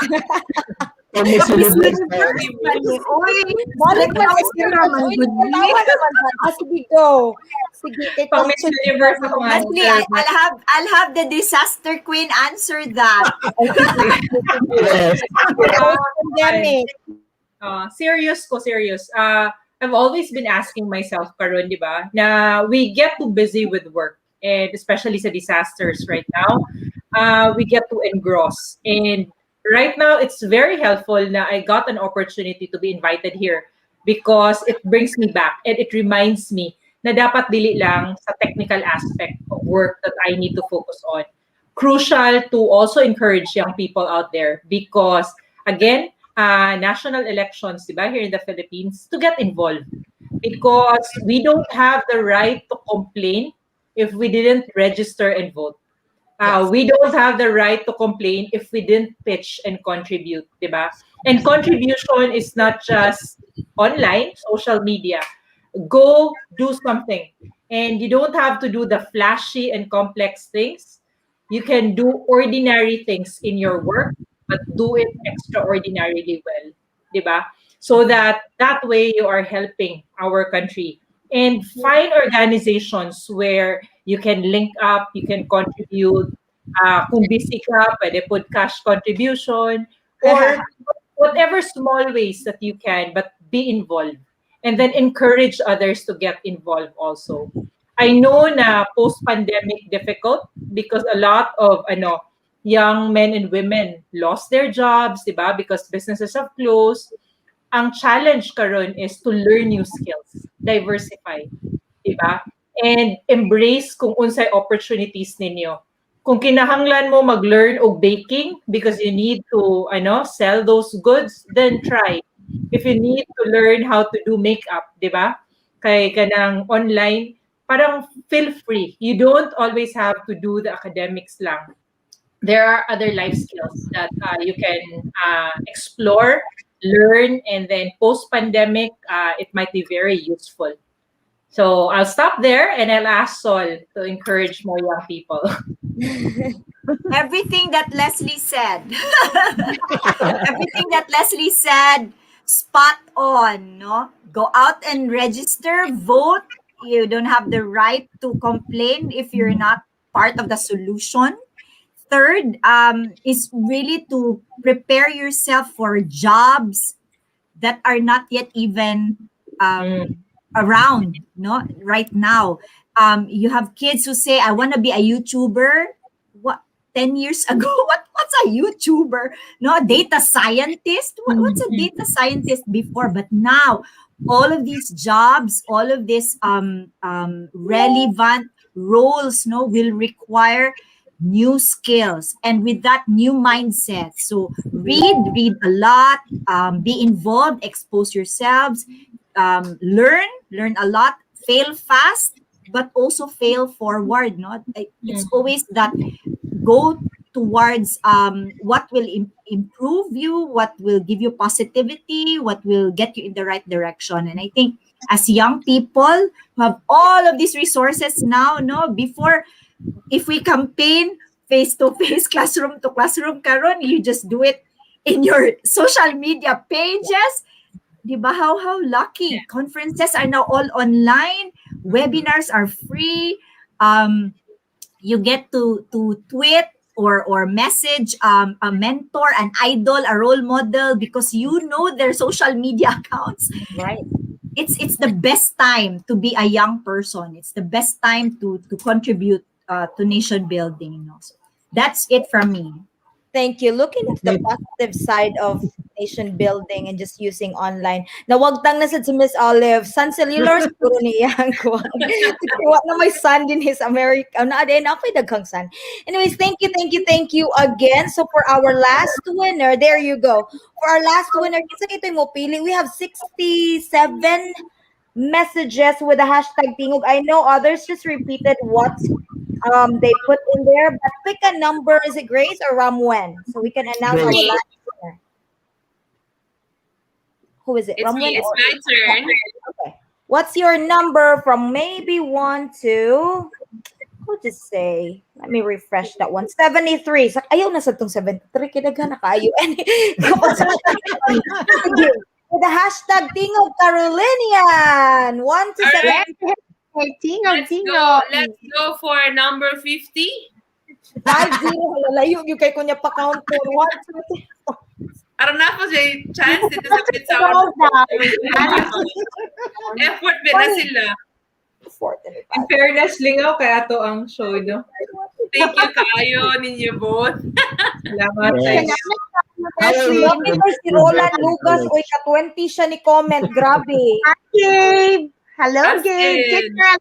F: or Miss
E: Miss
F: Universe.
E: Universe man eh. Oy,
A: Balik man
E: nagtawa
A: sa
E: ka naman,
A: Uy,
E: good
A: nagtawa naman ba? Sige, go. Sige, take
C: Pang
A: question.
C: Miss Universe ako nga.
E: Leslie, I'll have the disaster queen answer that.
F: Yes.
A: Pandemic.
C: Serious. I've always been asking myself, karon, di ba, na we get too busy with work, and especially sa disasters right now, we get too engrossed. And right now, it's very helpful na I got an opportunity to be invited here because it brings me back and it reminds me na dapat dili lang sa technical aspect of work that I need to focus on. Crucial to also encourage young people out there because, again, national elections, diba, here in the Philippines, to get involved. Because we don't have the right to complain if we didn't register and vote. We don't have the right to complain if we didn't pitch and contribute, diba? And contribution is not just online, social media. Go do something. And you don't have to do the flashy and complex things. You can do ordinary things in your work, but do it extraordinarily well, diba? So that way you are helping our country. And find organizations where you can link up, you can contribute. Kung busy ka, pwede pod cash contribution. Or whatever small ways that you can, but be involved. And then encourage others to get involved also. I know na post-pandemic difficult because a lot of young men and women lost their jobs, 'di ba? Because businesses have closed. Ang challenge karon is to learn new skills, diversify, 'di ba? And embrace kung unsay opportunities ninyo. Kung kinahanglan mo mag-learn og baking because you need to sell those goods, then try. If you need to learn how to do makeup, 'di ba? Kay kanang online, parang feel free. You don't always have to do the academics lang. There are other life skills that you can explore, learn, and then post-pandemic, it might be very useful. So I'll stop there and I'll ask Sol to encourage more young people.
E: Everything that Lesley said. Everything that Lesley said, spot on, no? Go out and register, vote. You don't have the right to complain if you're not part of the solution. Third, is really to prepare yourself for jobs that are not yet even around, no, right now. You have kids who say, I want to be a YouTuber. What, 10 years ago? What's a YouTuber? No, data scientist? What's a data scientist before? But now, all of these jobs, all of these relevant roles, no, will require new skills, and with that, new mindset. So read a lot, be involved, expose yourselves, learn a lot, fail fast, but also fail forward. No, it's always that go towards what will improve you, what will give you positivity, what will get you in the right direction. And I think as young people who have all of these resources now, no, before, if we campaign face-to-face, classroom to classroom karon, you just do it in your social media pages. Diba? How lucky. Conferences are now all online. Webinars are free. You get to tweet or message a mentor, an idol, a role model, because you know their social media accounts.
A: Right.
E: It's the best time to be a young person. It's the best time to contribute to nation building. So that's it from me.
A: Thank you. Looking at the positive side of nation building and just using online. Nawagtang na sad si Miss Olive. Sun Cellular, siguro niya ang kuwan. Siguro na may sun din his America. Na din, ako'y daghang sun. Anyways, thank you again. So for our last winner, there you go. For our last winner, kinsa ito mo pili? We have 67 messages with the hashtag Tingog. I know others just repeated what they put in there, but pick a number. Is it Grace or Ramwen? So we can announce our
F: Grace.
A: last winner. Who is it?
D: It's
A: Ramwen
D: me. It's
A: or-
D: my turn.
A: Okay. What's your number from maybe 1 to, what to say? Let me refresh that one. 73. So, ayaw na sa itong 73. Kinaghan na kayo. With the hashtag Tingog Carolinian. 1 to
D: All
A: 7.
D: right.
B: Tingog,
D: Let's
B: tingog.
D: go for number 50.
A: 5-0. Lalayo yung kay kunya pa count for 1, 2, 3.
D: Aron na po siya chance dito sa pizza.
B: Hold down.
D: Effort ba na sila?
C: In fairness, lingaw kaya to ang show, no?
D: Thank you kayo ninyo both.
C: Salamat sa
F: Yes.
C: inyo.
A: Grabe ko si Roland Lucas. Uy, ka-20 siya ni comment. Grabe.
B: Hi, Gabe. Hello,
D: That's
B: Gabe.
D: it.
B: Kids are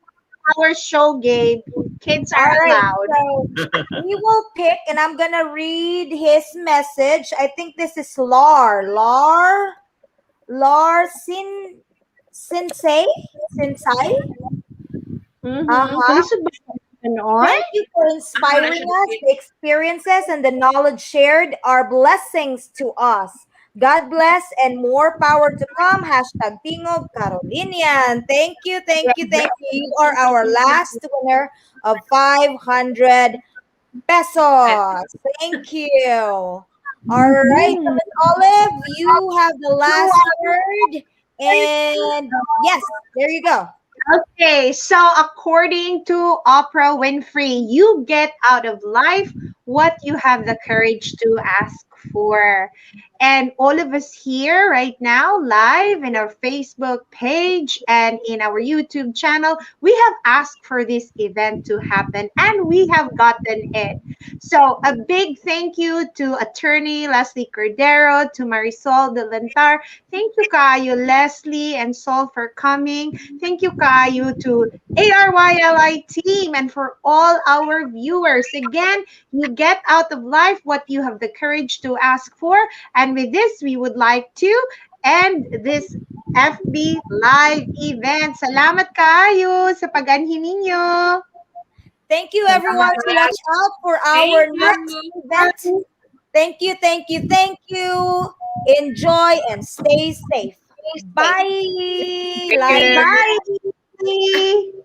B: our show, Gabe. Kids are
A: All right,
B: allowed.
A: so we will pick, and I'm gonna read his message. I think this is Lar Sensei.
B: Pulisod ba ganon?
A: Thank you for inspiring us. The experiences and the knowledge shared are blessings to us. God bless and more power to come. Hashtag Tingog Carolinian. Thank you. You are our last winner of 500 pesos. Thank you. All right, so Miss Olive, you have the last word. And yes, there you go.
B: Okay, so according to Oprah Winfrey, you get out of life what you have the courage to ask for. And all of us here right now, live in our Facebook page and in our YouTube channel, we have asked for this event to happen and we have gotten it. So, a big thank you to Attorney Lesley Cordero, to Marisol Delantar. Thank you, Kayo, Lesley, and Sol for coming. Thank you, Kayo, to ARYLI team and for all our viewers. Again, you get out of life what you have the courage to ask for. And with this, we would like to end this FB Live event. Salamat kayo sa pag-anhin ninyo.
A: Thank you, everyone. So watch out for our
D: Thank
A: next
D: you.
A: event. Thank you, thank you, thank you. Enjoy and stay safe. Bye.
D: Take
A: Live.
D: care.
B: Bye!